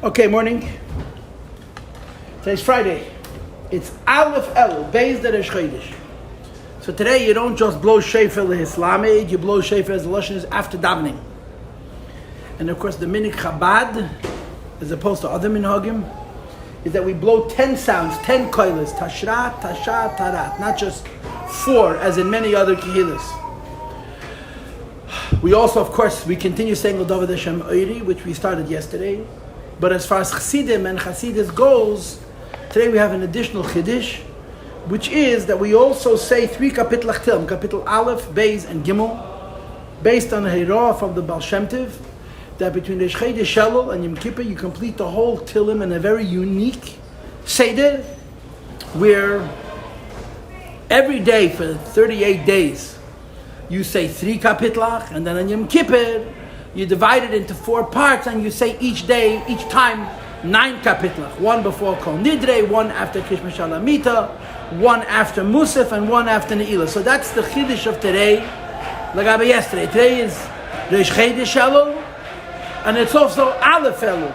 Okay, morning. Today's Friday. It's Aleph Elul, Beis der Chodesh. So today you don't just blow shofar l'Islamid, you blow shofar as the Lashon is after davening. And of course the minig Chabad, as opposed to other minhagim, is that we blow 10 sounds, 10 koilas, tashrat, tashat, tarat, not just 4 as in many other kehillas. We also, of course, we continue saying L'David Hashem Oiri, which we started yesterday. But as far as Chassidim and Chassidus goes, today we have an additional Chiddush, which is that we also say 3 Kapitel Achtilim, Kapitel Aleph, Beis, and Gimel, based on a Hirah from the Baal Shem Tov, that between Reish Chodesh Elul and Yom Kippur, you complete the whole Tilim in a very unique Seder, where every day for 38 days, you say 3 Kapitlach, and then on Yom Kippur, you divide it into 4 parts, and you say each day, each time, 9 Kapitlach. 1 before Kol Nidre, 1 after Kishma Shalamita, 1 after Musaf, and 1 after Ne'ilah. So that's the Chiddush of today, like I yesterday. Today is Reish Chodesh Elul, and it's also Aleph Elul.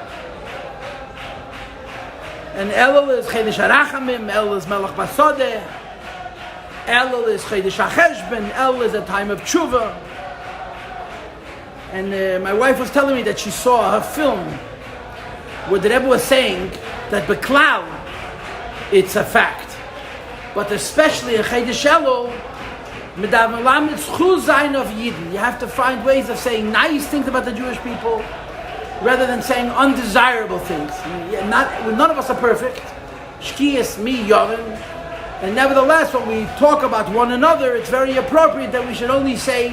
And Elul is Chodesh HaRachamim, Elul is Melech Basodeh, Elul is Chodesh HaCheshbon, Elul is a time of Tshuva. And my wife was telling me that she saw a film where the Rebbe was saying that Beklal, it's a fact. But especially in Chodesh Elul, of Yidden, you have to find ways of saying nice things about the Jewish people rather than saying undesirable things. None of us are perfect. Shkiyas mi Yovin. And nevertheless, when we talk about one another, it's very appropriate that we should only say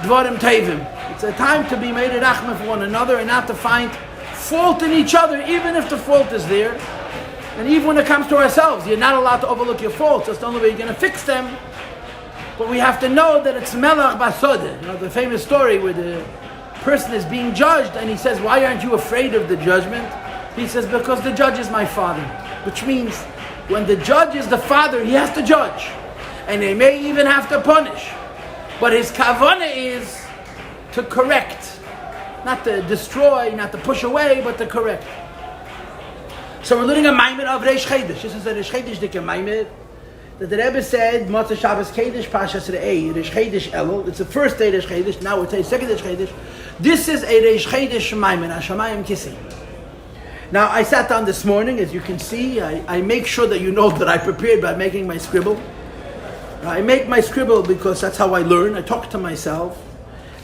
Dvarim Tevim. It's a time to be made a rachma for one another and not to find fault in each other, even if the fault is there. And even when it comes to ourselves, you're not allowed to overlook your faults. That's the only way you're going to fix them. But we have to know that it's Melech Basodeh. You know, the famous story where the person is being judged and he says, why aren't you afraid of the judgment? He says, because the judge is my father. Which means, when the judge is the father, he has to judge. And they may even have to punish. But his kavanah is to correct. Not to destroy, not to push away, but to correct. So we're learning a maimed of Reish Chodesh. This is a Reish Chodesh dike maimed. That the Rebbe said, Motzei Shabbos Kodesh Pashas Re'ei, Reish Chodesh Elul. It's the first day Reish Chodesh, now we're taking second Reish Chodesh. This is a Reish Chodesh maimed, Hashamayim Kisi. Now, I sat down this morning, as you can see, I make sure that you know that I prepared by making my scribble. I make my scribble because that's how I learn. I talk to myself.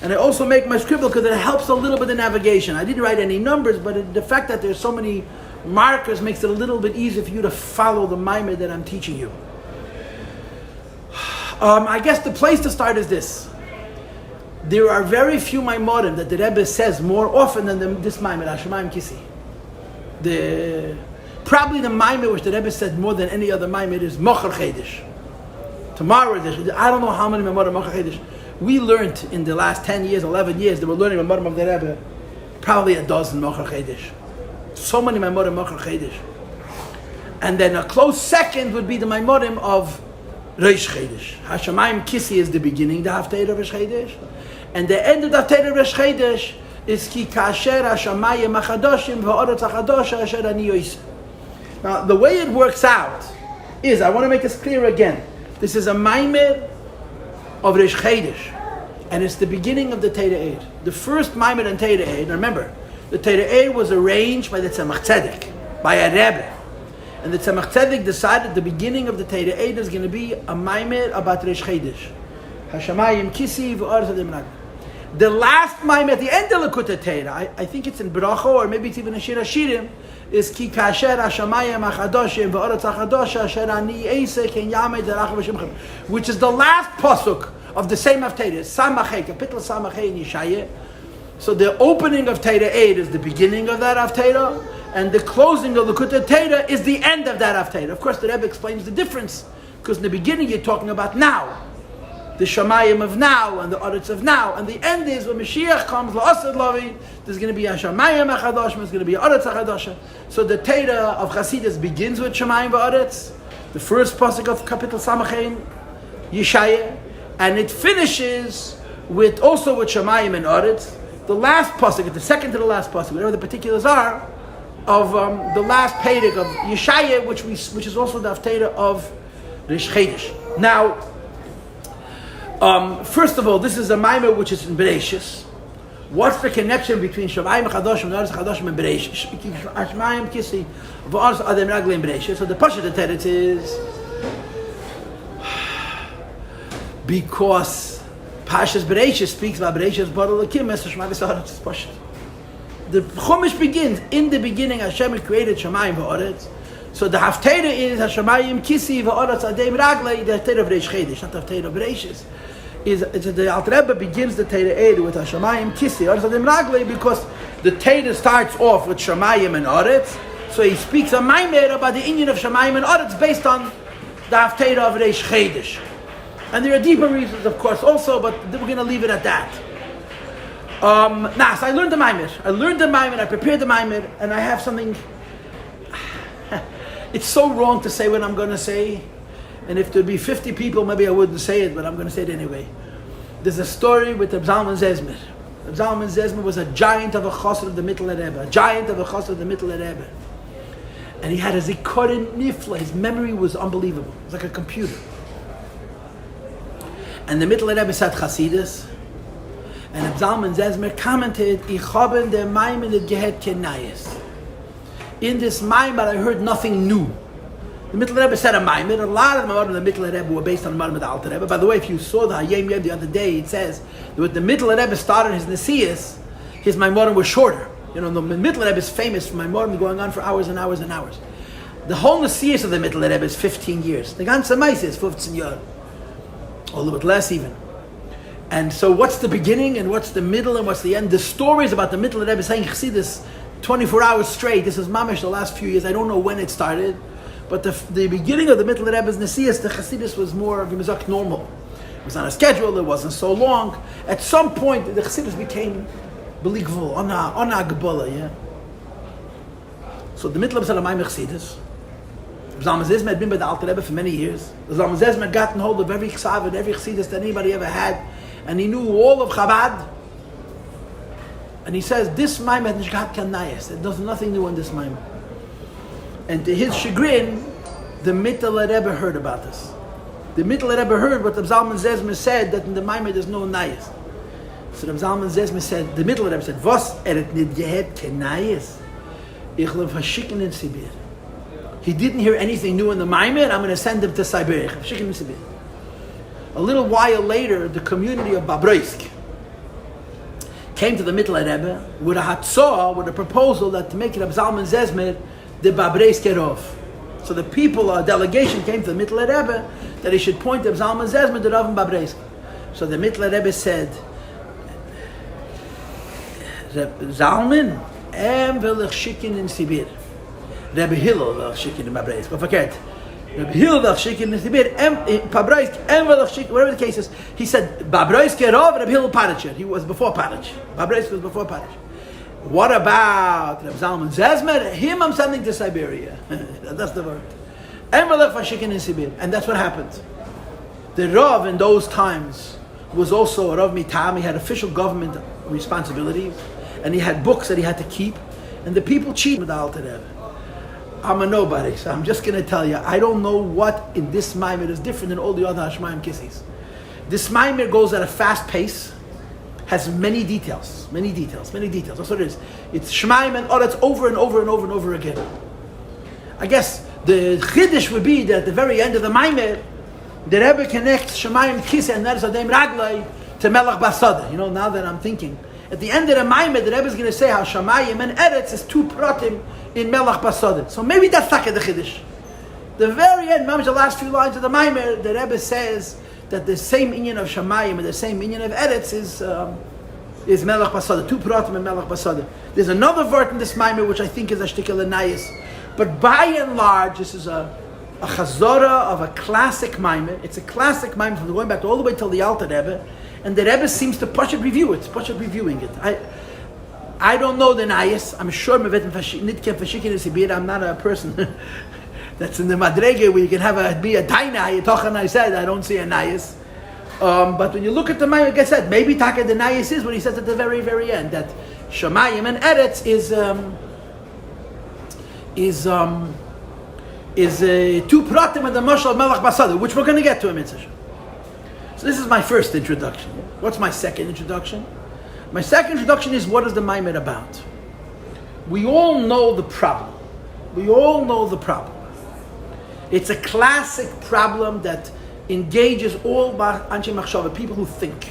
And I also make my scribble because it helps a little bit in navigation. I didn't write any numbers, but the fact that there's so many markers makes it a little bit easier for you to follow the maimed that I'm teaching you. I guess the place to start is this. There are very few maimorim that the Rebbe says more often than this maimed, Hashamayim Kisi. Probably the maimed which the Rebbe said more than any other maimed is Mocher Chodesh. Tomorrow, I don't know how many Memorim Mocher Chodesh. We learned in the last 10 years, 11 years, that we're learning Memorim of the Rebbe, probably a dozen Mocher Chodesh. So many Memorim Mocher Chodesh. And then a close second would be the Memorim of Reish Chodesh. Hashamayim Kisi is the beginning, the Haftarah of Reish Chodesh. And the end of the Haftarah of Reish Chodesh is Ki Kasher Hashamayim Achadoshim V'Oretz Achadosha Asher Ani Yoiseh. Now, the way it works out is, I want to make this clear again. This is a maimed of Reish Chodesh, and it's the beginning of the Torah Eid. The first maimed on Torah Eid, remember, the Torah Eid was arranged by the Tzemach Tzedek, by a Rebbe. And the Tzemach Tzedek decided the beginning of the Torah Eid is going to be a maimed about Reish Chodesh. Hashamayim Kisi v'Oretz Adem. The last maimed at the end of Likutei Torah, I think it's in Bracha, or maybe it's even in Shir HaShirim, is Ki Kasher Hashamayim Achadoshim V'Oretz Achadosha Asher Ani Yoiseh Ken Yamed Zerach V'Shimchem, which is the last pasuk of the same Haftarah, Samachei, Kapitel Samachei in Yeshaya. So the opening of Torah Eid is the beginning of that Haftarah, and the closing of the Likutei Torah is the end of that Haftarah. Of course, the Rebbe explains the difference, because in the beginning you're talking about now, the Shamayim of now and the Oretz of now, and the end is when Mashiach comes, La'asad Lavi, there's going to be a Shamayim Achadoshim, there's going to be a Oretz Achadosha. So the Torah of Chassidus begins with Shamayim v'Oretz, the first pasuk of Kapitel Samachin, Yeshaya, and it finishes with also with Shamayim and Oretz. The last pasuk, the second to the last pasuk, whatever the particulars are, of the last Perek of Yeshaya, which is also the Haftarah of Rish Chedesh. Now, first of all, this is a Maimer which is in Bereshis. What's the connection between Hashamayim Chadoshim and Aretz Chadoshim and Bereshis? Hashamayim Kisi v'Aretz Adem Raglim Bereshis. So the Pasha the Teretz is because Pashas Bereshis speaks about Bereshis Baruch Elokim as Hashamayim V'Aretz is Pasha. The Chumash begins in the beginning. Hashem created Shamayim v'Aretz. So the Haftarah is Hashamayim Kisi v'Aretz Adem Raglim. The Haftarah of Rish Chedesh, not the Haftarah of Bereshis. Is the Alter Rebbe begins the Torah Eid with Hashamayim Kisi Aretz Adem Ragli because the Torah starts off with Shamayim and Aretz, so he speaks a Maimer about the Inyan of Shamayim and Aretz based on the Haftarah of Reish Chedesh, and there are deeper reasons, of course, also, but we're going to leave it at that. So I learned the Maimer. I prepared the Maimer, and I have something. It's so wrong to say what I'm going to say. And if there'd be 50 people, maybe I wouldn't say it, but I'm going to say it anyway. There's a story with Reb Zalman Zezmer. Reb Zalman Zezmer was a giant of a chassid of the Mittler Rebbe. And he had a zikaron nifla. His memory was unbelievable. It was like a computer. And the Mittler Rebbe said Chasidus. And Reb Zalman Zezmer commented, Ich habe der Maimer nicht gehört kenayes. In this Maimer I heard nothing new. The Mittler Rebbe said a Maimer. A lot of the Maimer of the Mittler Rebbe were based on the Maimer of the Alter Rebbe. By the way, if you saw the Hayom Yom the other day, it says that when the Mittler Rebbe started his Nesias, his Maimer was shorter. You know, the Mittler Rebbe is famous for Maimer going on for hours and hours and hours. The whole Nesias of the Mittler Rebbe is 15 years. The ganze Meise is 15 years. Or a little bit less even. And so what's the beginning and what's the middle and what's the end? The stories about the Mittler Rebbe saying Chassidus 24 hours straight. This is mamish the last few years. I don't know when it started. But the beginning of the Mittler Rebbe's Nesias, the Chassidus was more of a normal. It was on a schedule, it wasn't so long. At some point, the Chassidus became believable, on a Gebala, yeah? So the Mittler Rebbe said, Amayim Chassidus. Zalman Zezmer had been by the Alter Rebbe for many years. Zalman Zezmer had gotten hold of every Chsav and every Chassidus that anybody ever had. And he knew all of Chabad. And he says, this Maimah had Nishgat Kanayas. There's nothing new in this Maimah. And to his chagrin, the Mittler Rebbe heard about this. The Mittler Rebbe heard what the Zalman Zezmer said, that in the Maimah there's no Nayas. So the Zalman Zezmer said, the Mittler Rebbe said, Was nit gehet kenayas? Ich lev hashikin in Sibir. He didn't hear anything new in the Maimah, I'm going to send him to Siberia. Hashikin in Sibir. A little while later, the community of Babroisk came to the Mittler Rebbe with a hatzah, with a proposal that to make it Reb Zalman Zezmer the Babroisk Erov. So the people, a delegation came to the Mittler Rebbe that he should point Reb Zalman Zezmer the Rav and Babroisk. So the Mittler Rebbe said, Reb Zalman, will ich schicken in Sibir. Rebbe Hillel will ich schicken in Babroisk. But forget. Rebbe Hillel will ich schicken in Sibir, Babroisk, will ich schicken, whatever the case is. He said, Babroisk Erov, Rebbe Hillel Parach. He was before Parach. Babroisk was before Parach. What about Reb Zalman Zezmer? Him I'm sending to Siberia. That's the word. And that's what happened. The Rav in those times was also a Rav Mitam. He had official government responsibilities, and he had books that he had to keep. And the people cheated with the Alter Rebbe. I'm a nobody, so I'm just going to tell you, I don't know what in this Maimer is different than all the other Hashamayim Kisis. This Maimer goes at a fast pace. Has many details. That's what it is. It's Shemaim and Oretz over and over and over and over again. I guess the Chiddush would be that at the very end of the Maimer, the Rebbe connects Hashamayim Kisi and Aretz Adem Raglai to Melech Basada. You know, now that I'm thinking. At the end of the Maimer, the Rebbe is going to say how Hashamayim and Eretz is two pratim in Melech Basada. So maybe that's Taka the Chiddush. The very end, the last few lines of the Maimer, the Rebbe says that the same inyan of Shamayim and the same inyan of Eretz is Melech Basada, two pratim and Melech Basada. There's another vert in this Maimer which I think is a shtikel Anayis, but by and large, this is a chazorah of a classic Maimer. It's a classic Maimer from going back all the way till the Alter Rebbe, and the Rebbe seems to reviewing it. I don't know the Nayis. I'm sure I'm not a person that's in the Madrege where you can be a Taina, I said, I don't see a Nayis. But when you look at the Maimer, like I said, maybe Taka the Nayis is what he says at the very, very end, that Shamayim and Eretz is two pratim in the mashal of Melech Basada, which we're going to get to in Mitzvah. So this is my first introduction. What's my second introduction? My second introduction is, what is the Maimed about? We all know the problem. It's a classic problem that engages all Anshe Machshava, people who think.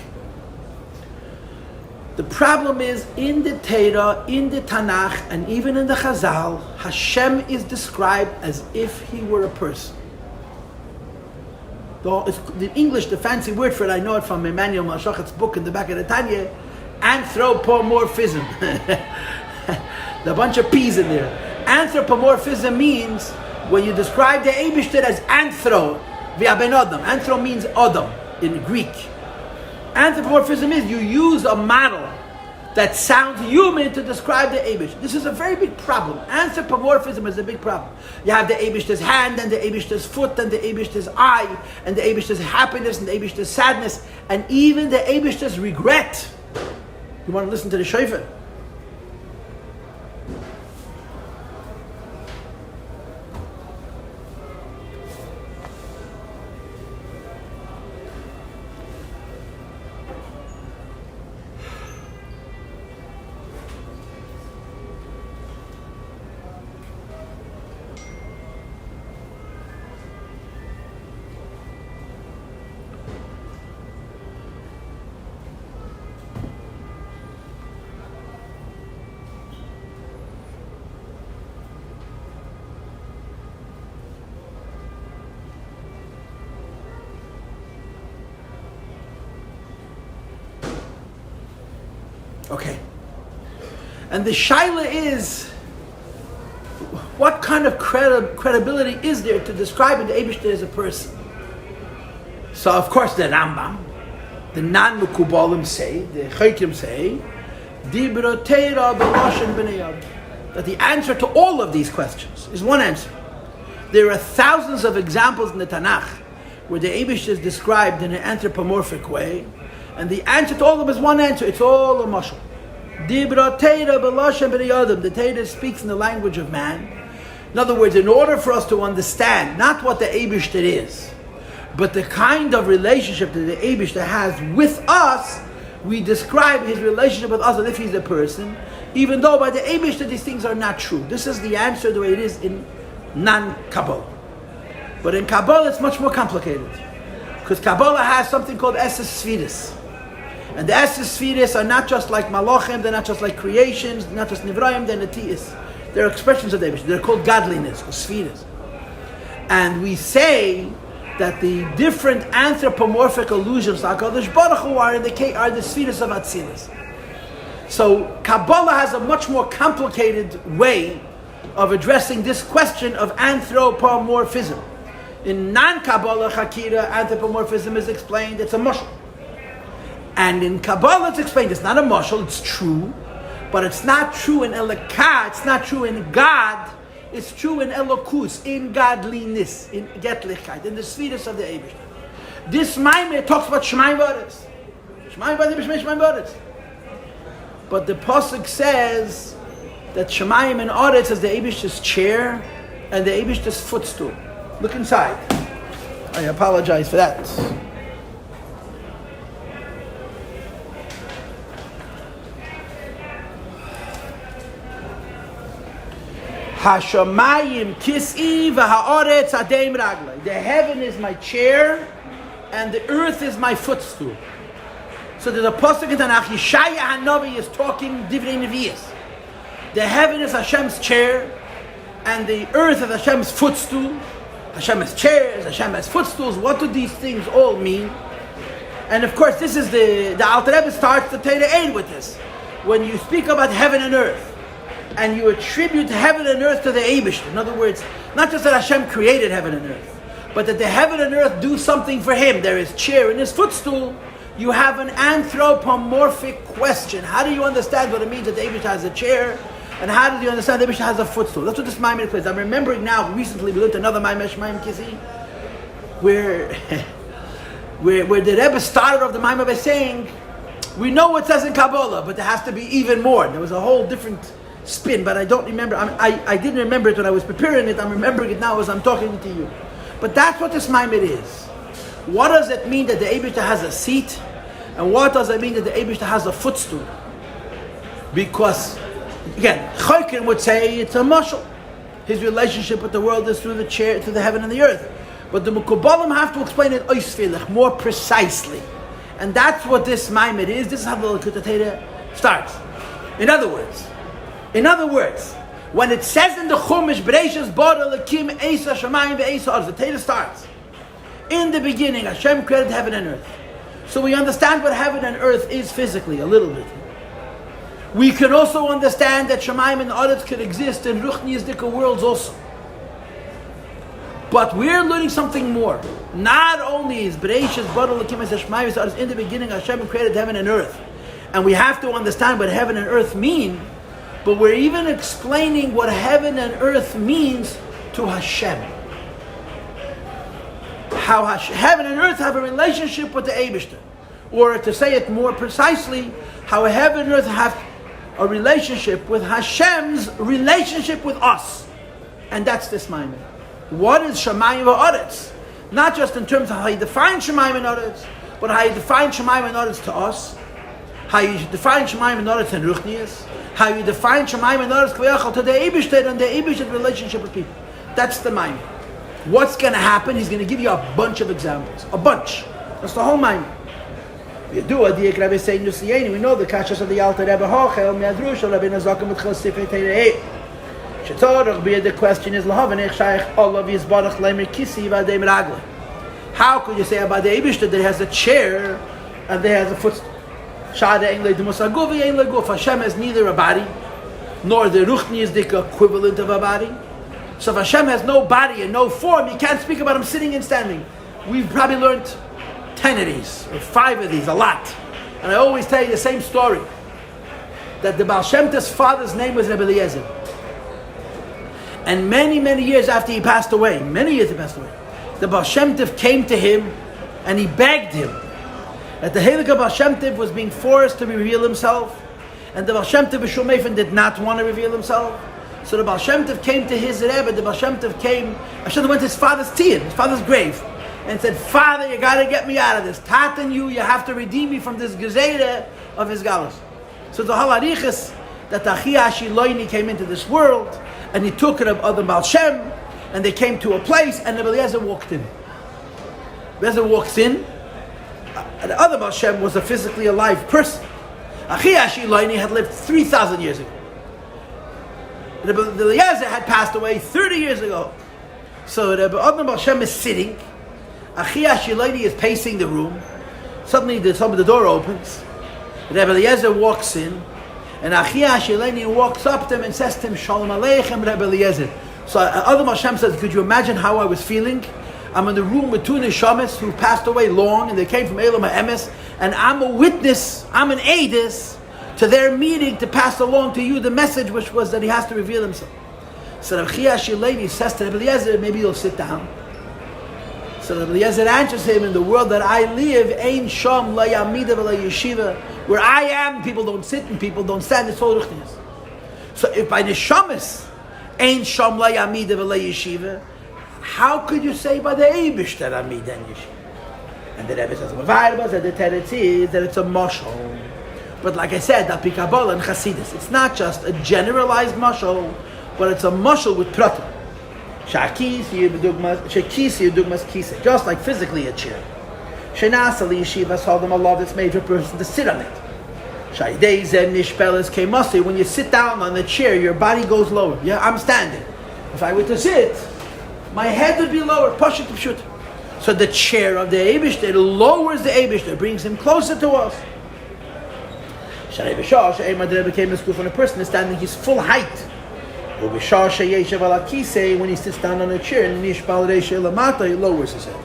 The problem is, in the Torah, in the Tanakh, and even in the Chazal, Hashem is described as if He were a person. The English, the fancy word for it, I know it from Emmanuel Malshachet's book in the back of the Tanya, anthropomorphism. There are a bunch of P's in there. Anthropomorphism means when you describe the Eibishter as anthro, v'aben Adam. Anthro means Adam in Greek. Anthropomorphism is you use a model that sounds human to describe the Eibush. This is a very big problem. Anthropomorphism is a big problem. You have the Eibishter's hand, and the Eibishter's foot, and the Eibishter's eye, and the Eibishter's happiness, and the Eibishter's sadness, and even the Eibishter's regret. You want to listen to the shofar? Okay. And the shaila is, what kind of credibility is there to describe the Eibishter as a person? So of course the Rambam, the non-Mukubalim say, the Chaykim say, Dibra Teira B'Lashon B'nei Adam, that the answer to all of these questions is one answer. There are thousands of examples in the Tanakh where the Eibishter is described in an anthropomorphic way, and the answer to all of them is one answer. It's all a mashal. Dibra Teira B'Lashon B'nei Adam. The Torah speaks in the language of man. In other words, in order for us to understand not what the Eibishter is, but the kind of relationship that the Eibishter has with us, we describe his relationship with us as if he's a person, even though by the Eibishter these things are not true. This is the answer the way it is in non-Kabbalah. But in Kabbalah it's much more complicated, because Kabbalah has something called Esses Sfiris. And the Esses Sfiris are not just like Malachim, they're not just like creations, they're not just Nivraim, they're Natiis. They're expressions of the Eibishter. They're called godliness, or Sfiris. And we say that the different anthropomorphic allusions to HaKadosh Baruch Hu are the Sfiris of Atzilus. So Kabbalah has a much more complicated way of addressing this question of anthropomorphism. In non-Kabbalah Chakira, anthropomorphism is explained, it's a mashal. And in Kabbalah it's explained, it's not a mashal, it's true, but it's not true in Elokah, it's not true in God, it's true in Elokus, in godliness, in Getlichkeit, in the sweetest of the Eibishter. This Maimed talks about Shemayim V'Aretz. Shemayim V'Aretz. But the Pasuk says that Shemayim and Aretz is the Eibishter's chair and the Eibishter's footstool. Look inside. I apologize for that. Hashamayim Kisi v'ha'aretz adeim raglai. The heaven is my chair, and the earth is my footstool. So there's a pasuk in Tanakh. Yeshaya Hanavi is talking divrei nevius. The heaven is Hashem's chair, and the earth is Hashem's footstool. Hashem has chairs, Hashem has footstools. What do these things all mean? And of course, this is the Alter Rebbe starts the Torah Ein with this. When you speak about heaven and earth, and you attribute heaven and earth to the Eibishter. In other words, not just that Hashem created heaven and earth, but that the heaven and earth do something for him. There is chair in his footstool. You have an anthropomorphic question. How do you understand what it means that the Eibishter has a chair? And how do you understand the Eibishter has a footstool? That's what this Maimed plays. I'm remembering now, recently we learned another Hashamayim Kisi, where the Rebbe started off the Maimed by saying, we know what it says in Kabbalah, but there has to be even more. There was a whole different spin, but I don't remember. I didn't remember it when I was preparing it. I'm remembering it now as I'm talking to you. But that's what this Maimed is. What does it mean that the Eibishter has a seat? And what does it mean that the Eibishter has a footstool? Because, again, Choykin would say it's a mashal. His relationship with the world is through the chair, through the heaven and the earth. But the Mekubalim have to explain it oisfelich, more precisely. And that's what this Maimed is. This is how the Likutei Torah starts. In other words, when it says in the Chumash, Bereishis bara Elokim eis hashamayim ve'eis ha'aretz, the Torah starts. In the beginning, Hashem created heaven and earth. So we understand what heaven and earth is physically, a little bit. We can also understand that Shamayim and Aretz could exist in Ruchniyazdika worlds also. But we're learning something more. Not only is Bereishis bara Elokim eis hashamayim ve'eis ha'aretz, in the beginning Hashem created heaven and earth. And we have to understand what heaven and earth mean, but we're even explaining what heaven and earth means to Hashem. How heaven and earth have a relationship with the Eibishter. Or to say it more precisely, how heaven and earth have a relationship with Hashem's relationship with us. And that's this Maimon. What is Shamayim v'Aretz? Not just in terms of how you define Shamayim and Aretz, but how you define Shamayim and Aretz to us. How you define Shamayim and Aretz and Ruchnias. How you define Shamayim and Aretz Kvayachal to the Eibishter and the Eibishter relationship with people. That's the Maimon. What's going to happen? He's going to give you a bunch of examples. A bunch. That's the whole Maimon. We know the kashas of the Alter Rebbe Hochel Me'adrusha Rabbi Nazakim with Chosifei Teirei. The question is how could you say about the Eibishter that he has a chair and there has a footstool? Hashem has neither a body nor the Ruchni is the equivalent of a body. So if Hashem has no body and no form, you can't speak about him sitting and standing. We've probably learned 10 of these, or 5 of these, a lot. And I always tell you the same story. That the Baal Shem Tov's father's name was Rebbe Eliezer. And many, many years after he passed away, the Baal Shem Tov came to him and he begged him that the Heilige Baal Shem Tov was being forced to reveal himself, and the Baal Shem Tov B'Shulmefen did not want to reveal himself. So the Baal Shem Tov came to his Rebbe. The Baal Shem Tov went to his father's tiyah, his father's grave, and said, "Father, you got to get me out of this. Tatan, you have to redeem me from this gezerah of his galus." So the halarichas that Achi Loini came into this world, and he took it of the Baal Shem, and they came to a place, and Rebbe Eliezer walked in. Eliezer walks in. The other Baal Shem was a physically alive person. Achi Loini had lived 3,000 years ago. Rebbe Eliezer had passed away 30 years ago. So Rebbe Adnan Baal Shem is sitting. Achi Loini is pacing the room. Suddenly the door opens. Rebbe Eliezer walks in. And Achi Loini walks up to him and says to him, "Shalom Aleichem, Rebbe Eliezer." So Adnan Baal Shem says, "Could you imagine how I was feeling? I'm in the room with 2 neshamas who passed away long, and they came from Elam HaEmes, and I'm a witness, I'm an aidis to their meeting to pass along to you the message, which was that he has to reveal himself." So Rabbi Paltiel says to Rabbi Eliezer, "Maybe you'll sit down." So Rabbi Eliezer answers him, "In the world that I live, ein sham la yamida v'la yeshiva. Where I am, people don't sit and people don't stand. It's all ruchnias. So if by neshamas, ein sham la yamida v'la yeshiva, how could you say by the Eibishter amida and yeshiva?" And the Rebbe says, that the teretz is that it's a mashal. But like I said, that Kabbalah and Chassidus, it's not just a generalized mashal, but it's a mashal with pratim. Just like physically a chair. Shenasali yeshiva saw a law that's made for a person to sit on it. When you sit down on the chair, your body goes lower. Yeah, I'm standing. If I were to sit, my head would be lower. Pashut pshut. So the chair of the Eibishter lowers the Eibishter, brings him closer to us. When a person is standing his full height. When he sits down on a chair, he lowers his head.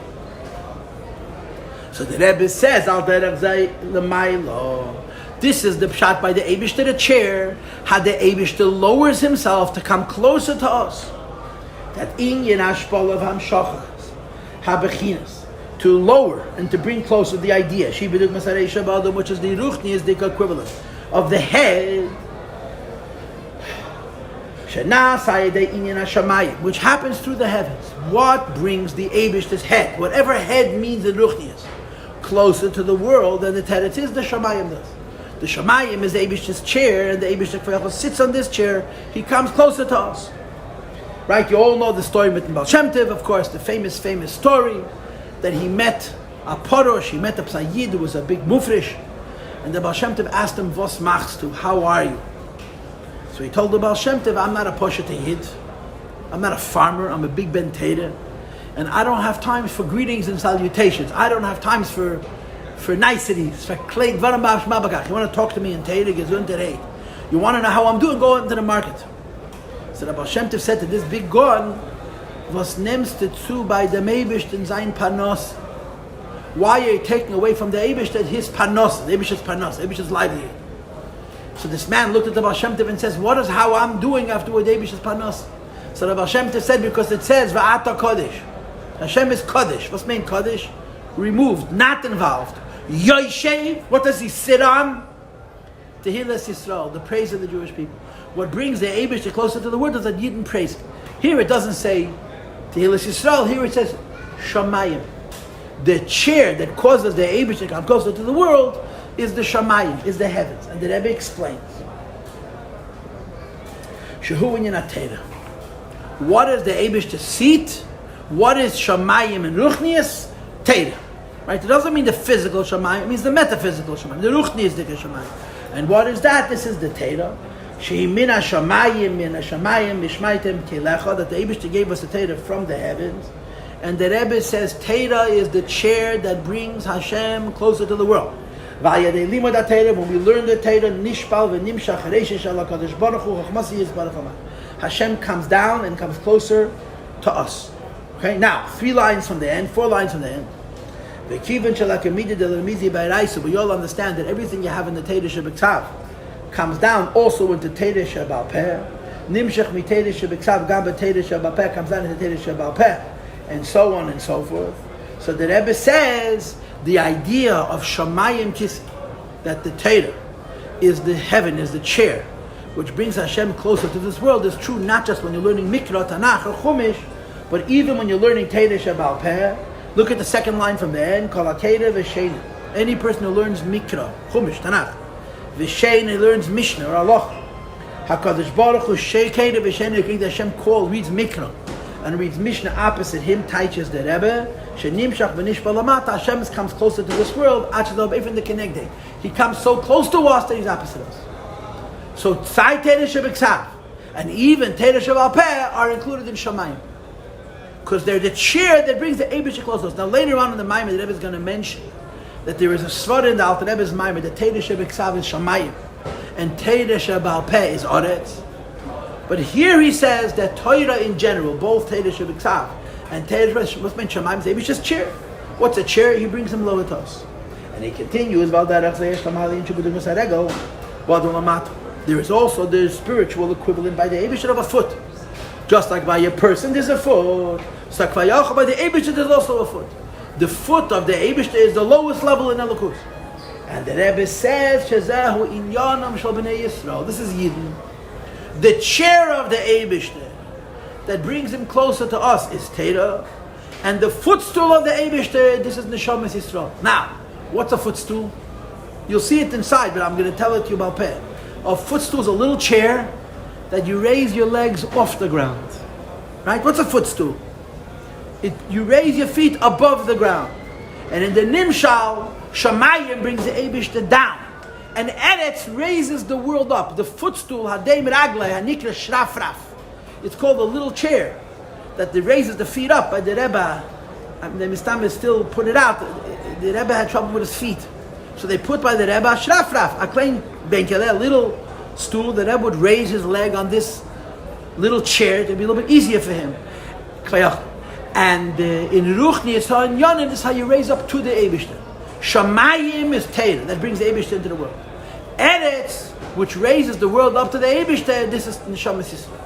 So the Rebbe says, this is the pshat by the Eibishter, the chair, how the Eibishter lowers himself to come closer to us. That inyan hashpal of hamshachas, habechinas, to lower and to bring closer the idea, which is the ruchni, is the equivalent of the head. which happens through the heavens. What brings the Eibishter's head, whatever head means in Ruchnius, closer to the world than the Teretz is the Shamayim does. The Shamayim is the Eibishter's chair, and the Eibishter sits on this chair. He comes closer to us. Right? You all know the story with Baal Shem Tov, of course, the famous story that he met a Porosh, he met a Psayid who was a big Mufresh, and the Baal Shem Tov asked him, "Vos machst du? How are you?" So he told the Baal Shem Tov, "I'm not a Poshet Yid. I'm not a farmer. I'm a big Ben Teda, and I don't have times for greetings and salutations. I don't have times for niceties. For klei dvarim b'hashma b'kach. You want to talk to me in Teda, gesund terei. You want to know how I'm doing? Go into the market." So the Baal Shem Tov said to this big Gon, "Was nimmst du zu bei dem Eibishter sein Panos? Why are you taking away from the Eibishter his Panos, the Eibishter's livelihood?" So this man looked at the Baal Shem Tov and says, "What is how I'm doing after what Eibishter's Panos?" So the Baal Shem Tov said, "Because it says Va'ata Kodesh. Hashem is Kodesh. What's mean Kodesh? Removed, not involved. Yoishev, what does he sit on? Tehillas Yisrael, the praise of the Jewish people. What brings the Eibishter closer to the word is that Yidden praise. Here it doesn't say Tehillas Yisrael, here it says Shamayim. The chair that causes the Eibishter to come closer to the world is the Shamayim, is the heavens." And the Rebbe explains. Shehu inyan Teda. What is the Eibishter's seat? What is Shamayim and Ruchnius? Teda. Right? It doesn't mean the physical Shamayim, it means the metaphysical Shamayim. The Ruchnius the Shamayim. And what is that? This is the Teda. Sheimina Shamayim, Mina Shamayim, Mishmaitem Kilecha, that the Eibishter gave us the Teda from the heavens. And the Rebbe says Teda is the chair that brings Hashem closer to the world. When we learn the Teda, Nishpal v'nimshach reishish ala kadosh baruch hu chachmasi yisbarach hamah. Hashem comes down and comes closer to us. Okay, now 3 lines from the end, 4 lines from the end. But you all understand that everything you have in the Teda Shebeksav comes down also into Teda Shebal Peh. Nimshach mi Teda Shebeksav gam b'Teda Shebal Peh comes down into Teda Shebal Peh, and so on and so forth. So the Rebbe says the idea of Hashamayim Kisi, that the Teda is the heaven, is the chair, which brings Hashem closer to this world, is true not just when you're learning Mikra, Tanakh, or Chumash, but even when you're learning Teda Shebal Peh. Look at the second line from the end, Kol HaKeda v'Sheina. Any person who learns Mikra, Chumash, Tanakh, v'Sheina learns Mishnah or Allah. HaKadosh Baruch Hu Sheikeda v'Sheina, Hashem reads Mikra and reads Mishnah opposite him, teaches the Rebbe. Shenimshach v'nishpal lamata. Hashem comes closer to this world. Even the Kenegdei, he comes so close to us that he's opposite us. So Tzai Teda Shebeksav and even Teda Shebal Peh are included in Shamayim, because they're the chair that brings the Eibishter close to us. Now later on in the Maimon, the Rebbe is going to mention that there is a svara in the Alter Rebbe's Maimon that Teda Shebeksav is Shamayim and Teda Shebal Peh is Oretz. But here he says that Torah in general, both Teda Shebeksav and Teda Shamayim, is Eibishter's chair. What's a chair? He brings him lower to us. And he continues, there is also the spiritual equivalent by the Eibishter of a foot. Just like by a person there's a foot, so by the Eibishter there's also a foot. The foot of the Eibishter is the lowest level in Elokus. And the Rebbe says, Shezahu inyanam shel b'nei Yisrael. This is Yidden. The chair of the Eibishter that brings him closer to us is Teda, and the footstool of the Eibishter, this is Neshamas Yisrael. Now, what's a footstool? You'll see it inside, but I'm going to tell it to you about Peh. A footstool is a little chair that you raise your legs off the ground. Right? What's a footstool? You raise your feet above the ground. And in the Nimshal, Shamayim brings the Eibishter down. And Eretz raises the world up. The footstool, Hadei Miraglei, Hanikra Shrafraf. It's called a little chair that raises the feet up. By the Rebbe, the Mistam still put it out. The Rebbe had trouble with his feet. So they put by the Rebbe Shrafraf, a klein benkele, a little stool. The Rebbe would raise his leg on this little chair to be a little bit easier for him. And in Ruchni, it's on Yonim, this is how you raise up to the Eibishter. Shamayim is Teda, that brings the Eibishter into the world. Eretz, which raises the world up to the Eibishter, this is Neshamas Yisrael.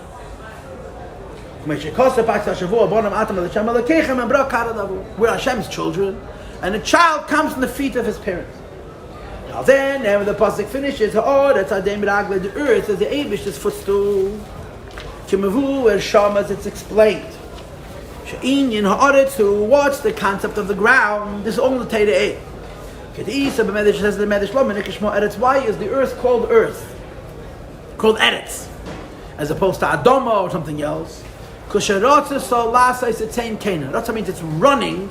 We're Hashem's children, and a child comes from the feet of his parents. Now then, when the pasuk finishes, the earth is the Eibishter's footstool. Kimavu er shamas, it's explained. She'inyin ha'aretz, what's the concept of the ground? This is all the Teira A. Kedisa b'medesh says the medesh lo menikishmo eretz. Why is the earth? Called Called eretz, as opposed to Adoma or something else. Because she'rotza so lasa is its same Canaan. Rotza means it's running.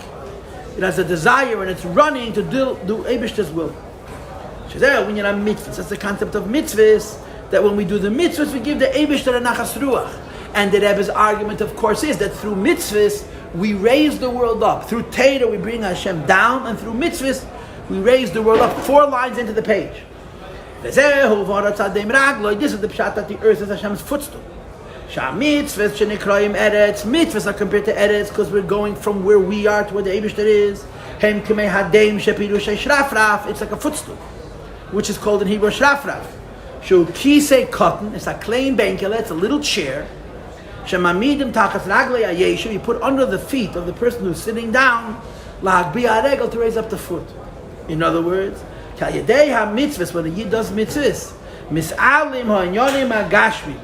It has a desire and it's running to do Eibishter's will. She said, when you're on mitzvahs, that's the concept of mitzvahs, that when we do the mitzvahs, we give the Eibishter a nachas ruach. And the Rebbe's argument, of course, is that through mitzvahs, we raise the world up. Through Torah, we bring Hashem down, and through mitzvahs, we raise the world up. 4 lines into the page. This is the pshat that the earth is Hashem's footstool. Mitzvahs are compared to eretz because we're going from where we are to where the Eibishter is. It's like a footstool, which is called in Hebrew shrafraf. Kisi cotton, it's a klein benkele, it's a little chair. You put under the feet of the person who's sitting down to raise up the foot. In other words, when a Yid does mitzvahs,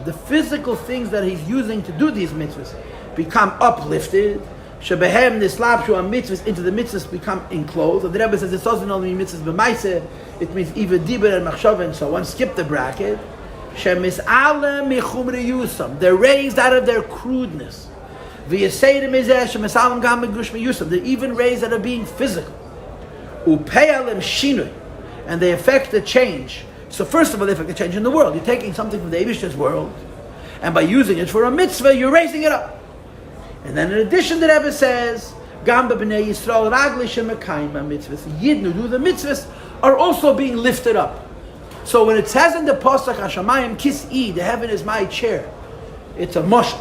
the physical things that he's using to do these mitzvahs become uplifted. Into the mitzvahs become enclosed. And the Rebbe says it doesn't only mean mitzvahs b'maiseh, it means even dibur and machshava and so on. Skip the bracket. They're raised out of their crudeness. They're even raised out of being physical. And they affect the change. So first of all, they affect the change in the world. You're taking something from the Eibishter's world, and by using it for a mitzvah, you're raising it up. And then in addition, the Rebbe says, Gamba b'nei Yisrael ragli shemekayim mitzvahs. Yidden who do the mitzvahs are also being lifted up. So when it says in the Pasuk, Hashamayim Kisi, the heaven is my chair, it's a mashal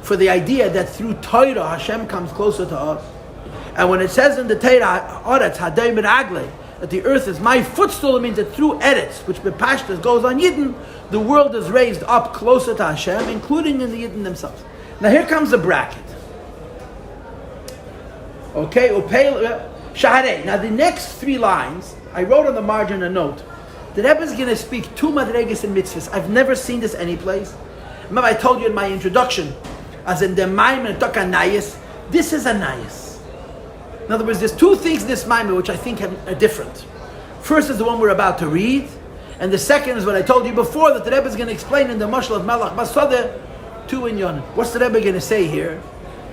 for the idea that through Torah, Hashem comes closer to us. And when it says in the Torah, Oretz hadei miragle, that the earth is my footstool, it means that through Eretz, which Bepashtas goes on Yidden, the world is raised up closer to Hashem, including in the Yidden themselves. Now here comes the bracket. Okay, Shaharei. Now the next 3 lines, I wrote on the margin a note. The Rebbe is going to speak 2 madregas and mitzvahs. I've never seen this anyplace. Remember I told you in my introduction, as in the Maim and Tokanayas, this is a Nayas. In other words, there's 2 things in this Maimah which I think are different. First is the one we're about to read, and the second is what I told you before, that the Rebbe is going to explain in the Mashal of Malach Basodeh, 2 in Yonim. What's the Rebbe going to say here?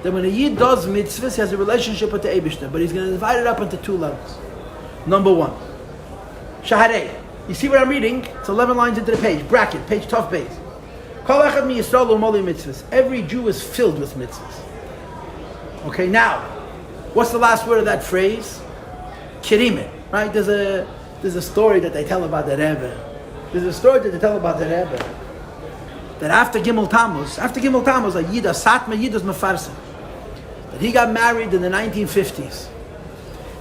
That when a Yid does mitzvahs, he has a relationship with the Eibishter, but he's going to divide it up into 2 levels. Number 1, Shaharei. You see what I'm reading? It's 11 lines into the page. Bracket, page tough base. Every Jew is filled with mitzvahs. Okay, now, what's the last word of that phrase? Kirime, right? There's a story that they tell about the Rebbe. That after Gimel Tammuz, a Yid, a Satmar Yid was Mefarsim. That he got married in the 1950s.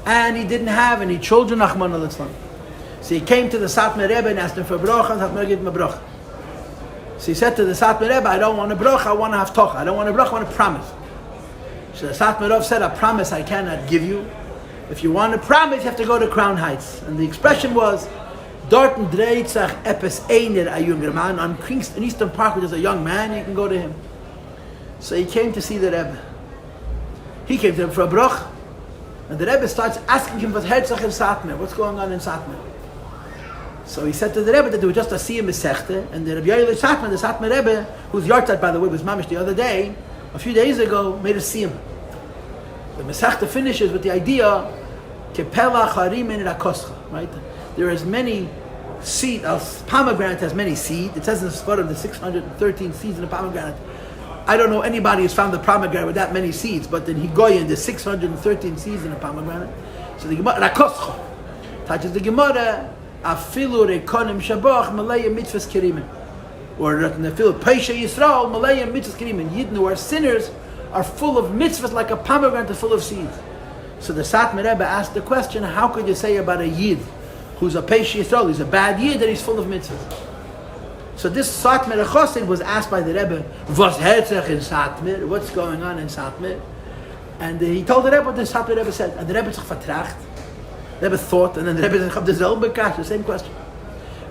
And he didn't have any children, Achman al-Islam. So he came to the Satmar Rebbe and asked him for bracha, and Satmar gave him a bracha. So he said to the Satmar Rebbe, I don't want a bracha, I want to have tocha. I don't want a bracha, I want a promise. So the Satmar Rebbe said, a promise I cannot give you. If you want a promise, you have to go to Crown Heights. And the expression was, Dorten Dreitzach Epes Einer a junger Mann. On Eastern Park, where there's a young man, you can go to him. So he came to see the Rebbe. He came to him for a bracha. And the Rebbe starts asking him, what's Satmar? What's going on in Satmar? So he said to the Rebbe that there was just a Siyam Mesechte, and the Rabbi Yoel Satmar, the Satmar Rebbe, whose Yartzeit, by the way, was Mamish the other day, a few days ago, made a Siyam. The Mesechte finishes with the idea, Kepela Charimin Rakoscha, right? There is many seed, a pomegranate has many seeds. It says in the Sfarim, the 613 seeds in a pomegranate. I don't know anybody who's found the pomegranate with that many seeds, but in Higoyin, there's 613 seeds in a pomegranate. So the Gemara, Rakoscha, touches the Gemara, Afilu rekonim shaboch malaya mitzvahs kirimin, or afilu peisha Yisrael malaya mitzvahs kirimin. Yidden who are sinners are full of mitzvahs like a pomegranate is full of seeds. So the Satmar Rebbe asked the question: how could you say about a Yid who's a peisha Yisrael, he's a bad Yid, that he's full of mitzvahs? So this Satmar Chosid was asked by the Rebbe, "Was herzach in Satmar? What's going on in Satmar?" And he told the Rebbe what the Satmar Rebbe said, and the Rebbe sich vertracht. The Rebbe thought, and then the Rebbe said, the same question.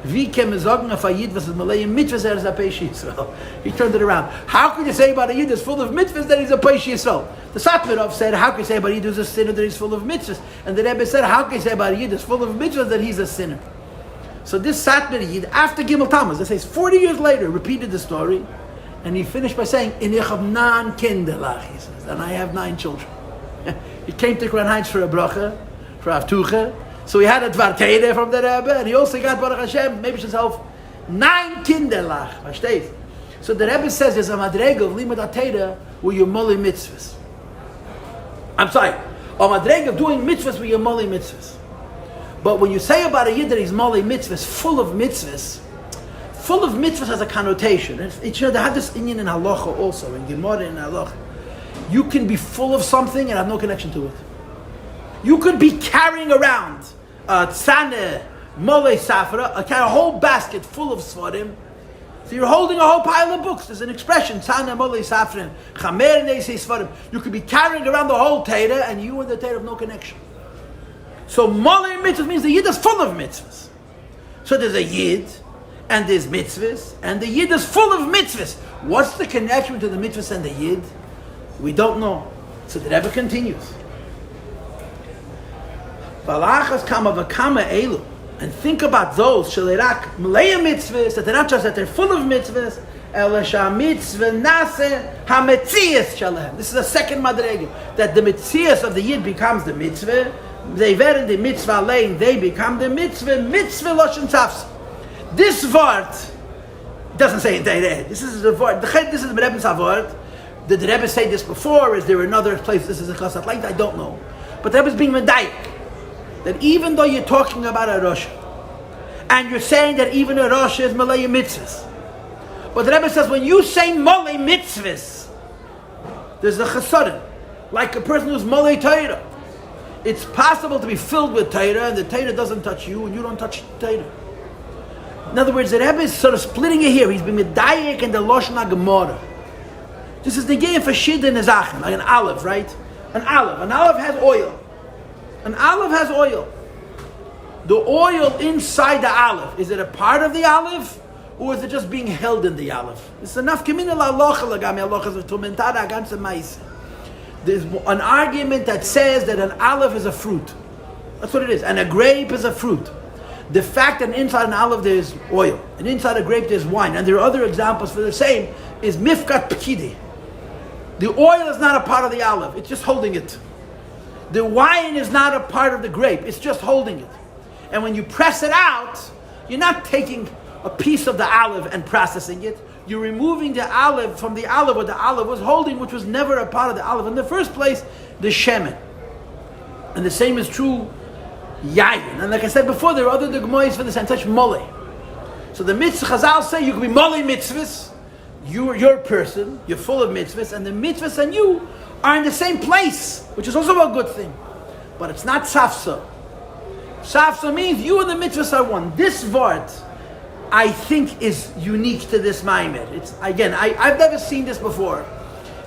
Wie can we sagen auf a Yid was is Malay mitzvahs is a Peish Yisrael? He turned it around. How can you say about a Yid that's full of mitzvahs that he's a Peish Yisrael? The Satmarov said, how can you say about a Yid who's a sinner that he's full of mitzvahs? And the Rebbe said, how can you say about a Yid that's full of mitzvahs that he's a sinner? So this Satmar Yid, after Gimel Tammuz, that says 40 years later, repeated the story, and he finished by saying, "In ich hab 9 kinderlach," he says, and I have 9 children. He came to Kran Heinz for a bracha, for Avtucha, so he had a Dvar Teire from the Rebbe, and he also got Baruch Hashem, maybe himself, 9 kinderlach. Versteht? So the Rebbe says, there's a madrega of Limud HaTeira where you molly mitzvahs. I'm sorry, a madrega of doing mitzvahs where you molly mitzvahs. But when you say about a Yid that he's molly mitzvahs, full of mitzvahs has a connotation. They have this inyan in halacha also, in Gemara and halacha. You can be full of something and have no connection to it. You could be carrying around a tzaneh, mole safra, a whole basket full of svarim. So you're holding a whole pile of books. There's an expression, tzaneh, mole safrim, chamer neisei svarim. You could be carrying around the whole Torah and you and the Torah have no connection. So mole mitzvahs means the Yid is full of mitzvahs. So there's a Yid, and there's mitzvahs, and the Yid is full of mitzvahs. What's the connection to the mitzvahs and the Yid? We don't know. So the Rebbe continues. And think about those shelirak mleya mitzvahs, that they're not just that they're full of mitzvahs. This is the second madrega, that the mitzvahs of the Yid becomes the mitzvah. They werden the mitzvah lane, they become the mitzvah loshen tafs. This word doesn't say it there. This is the word. This is the Rebbe's word. Did the Rebbe say this before? Is there another place? This is a chasat like I don't know. But the Rebbe is being medayik that even though you're talking about a Rosh, and you're saying that even a Rosh is malay mitzvahs, but the Rebbe says when you say malay mitzvahs, there's a chasadim, like a person who's malay Torah. It's possible to be filled with Torah, and the Torah doesn't touch you, and you don't touch Torah. In other words, the Rebbe is sort of splitting it here. He's been medayik in the Lashon HaGemara. This is the game for Shid and Nezachem, like an olive, right? An olive. An olive has oil. An olive has oil. The oil inside the olive, is it a part of the olive, or is it just being held in the olive? It's enough. There's an argument that says that an olive is a fruit. That's what it is. And a grape is a fruit. The fact that inside an olive there's oil, and inside a grape there's wine, and there are other examples for the same, is mifkat pkidi. The oil is not a part of the olive, it's just holding it. The wine is not a part of the grape, it's just holding it. And when you press it out, you're not taking a piece of the olive and processing it. You're removing the olive from the olive what the olive was holding, which was never a part of the olive in the first place, the shemen. And the same is true yayin. And like I said before, there are other dogmois for the same touch mole. So the mitzvah Chazal say you can be mole mitzvahs. You're your person, you're full of mitzvahs, and the mitzvahs and you are in the same place, which is also a good thing. But it's not safsa. Safsa means you and the mitzvahs are one. This word, I think, is unique to this maimed. It's again, I've never seen this before.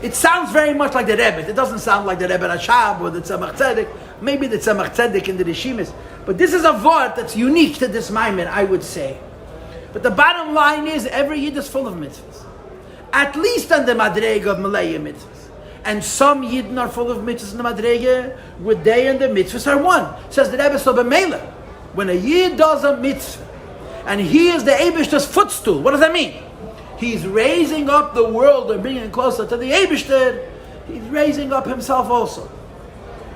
It sounds very much like the Rebbe. It doesn't sound like the Rebbe Rashab or the Tzemach Tzedek. Maybe the Tzemach Tzedek in the Rishimis. But this is a word that's unique to this maimed, I would say. But the bottom line is, every Yid is full of mitzvahs. At least on the Madrega of Malaya mitzvahs. And some Yidden are full of mitzvahs in the Madrega, where they and the mitzvahs are one. Says the Rebbe, so b'meila, when a Yid does a mitzvah, and he is the Eibishter's footstool, what does that mean? He's raising up the world and bringing it closer to the Eibishter. He's raising up himself also.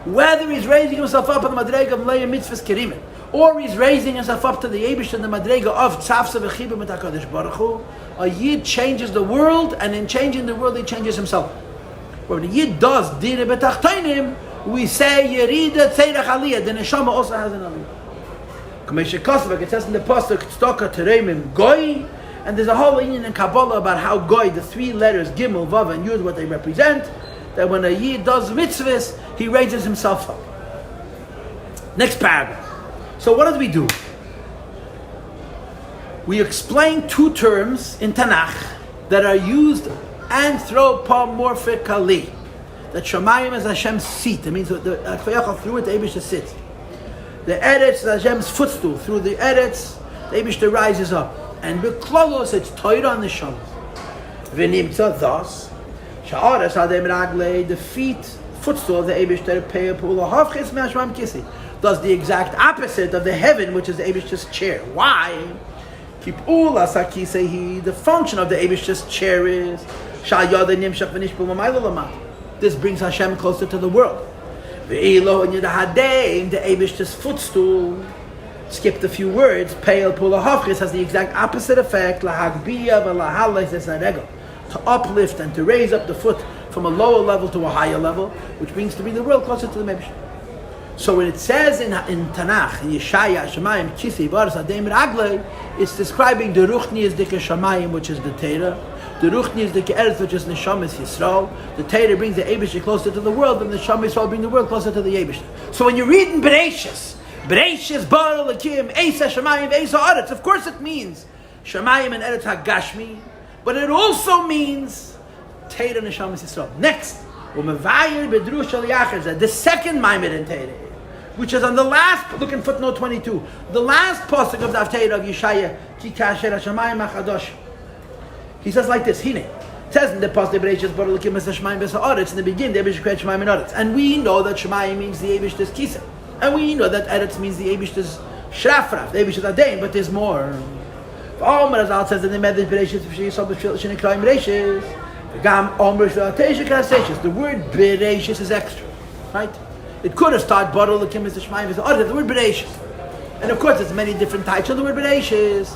Whether he's raising himself up on the Madrega of Malaya mitzvahs Kerimim, or he's raising himself up to the Eibishter in the Madrega of Tzavsa v'chibah mit HaKadosh Baruch Hu, a Yid changes the world, and in changing the world, he changes himself. When the Yid does Dira B'Tachtainim, we say Yerida Tzerach Aliyah. The Neshama also has an Aliyah. It says in the Pasuk Tzedakah Tereimim Goy, and there's a whole union in Kabbalah about how Goy, the 3 letters Gimel, Vav, and Yud, what they represent. That when a Yid does mitzvahs, he raises himself up. Next paragraph. So what did we do? We explained 2 terms in Tanakh that are used anthropomorphically. That Shamayim is Hashem's seat. It means through it the Eibush sits. The Eretz is Hashem's footstool. Through the Eretz, The Eibishter rises up. And B'Klolos, it's Torah on the Shamas. V'nimtza thus, Sha'aras Adem Raglei, the footstool of the Eibishter Peah Pula Havchis Hashamayim Kisi, does the exact opposite of the heaven, which is the Eibishter's chair. Why? The function of the Eibishter's chair is this brings Hashem closer to the world. The Eibishter's footstool, skipped a few words, Peil Pula Havchis, has the exact opposite effect, to uplift and to raise up the foot from a lower level to a higher level, which brings to bring the world closer to the Eibishter. So when it says in Tanakh, in Yeshaya, Hashamayim Kisi, Baras Adem Raglei, it's describing the Ruchnius Dike Shamayim, which is the Torah, the Ruchnius Dike Eretz, which is Neshamas Yisrael. The Torah brings the Eibishter closer to the world, and the Neshamas Yisrael bring the world closer to the Eibishter. So when you read in Bereishis, Bar Lakim, Eisa Shamayim, Eisa Eretz, of course it means Shamayim and Eretz HaGashmi, but it also means Torah and Neshamas Yisrael. Next, the second Maimed in Torah, which is on the last, look in footnote 22, the last pasuk of the Haftarah of Yeshaya, Ki kasher hashamayim achadosh. He says like this, Hine. It says in the pasuk, Bereishis bara Elokim es hashamayim v'es ha'aretz, in the beginning, the Eibishter created Shamayim and Aretz. And we know that Shamayim means the Eibishter's Kisa. And we know that Eretz means the Eibishter's Shrafraf, the Eibishter's Adein, but there's more. Omer Azal says in the Medrash Bereishis, V'shiyisol b'shvil shenikroim Bereishis, the word Bereishis is extra, right? It could have started Baruch Elokim es Hashamayim v'es ha'aretz, the word Bereishis. And of course, there's many different types of the word Bereishis.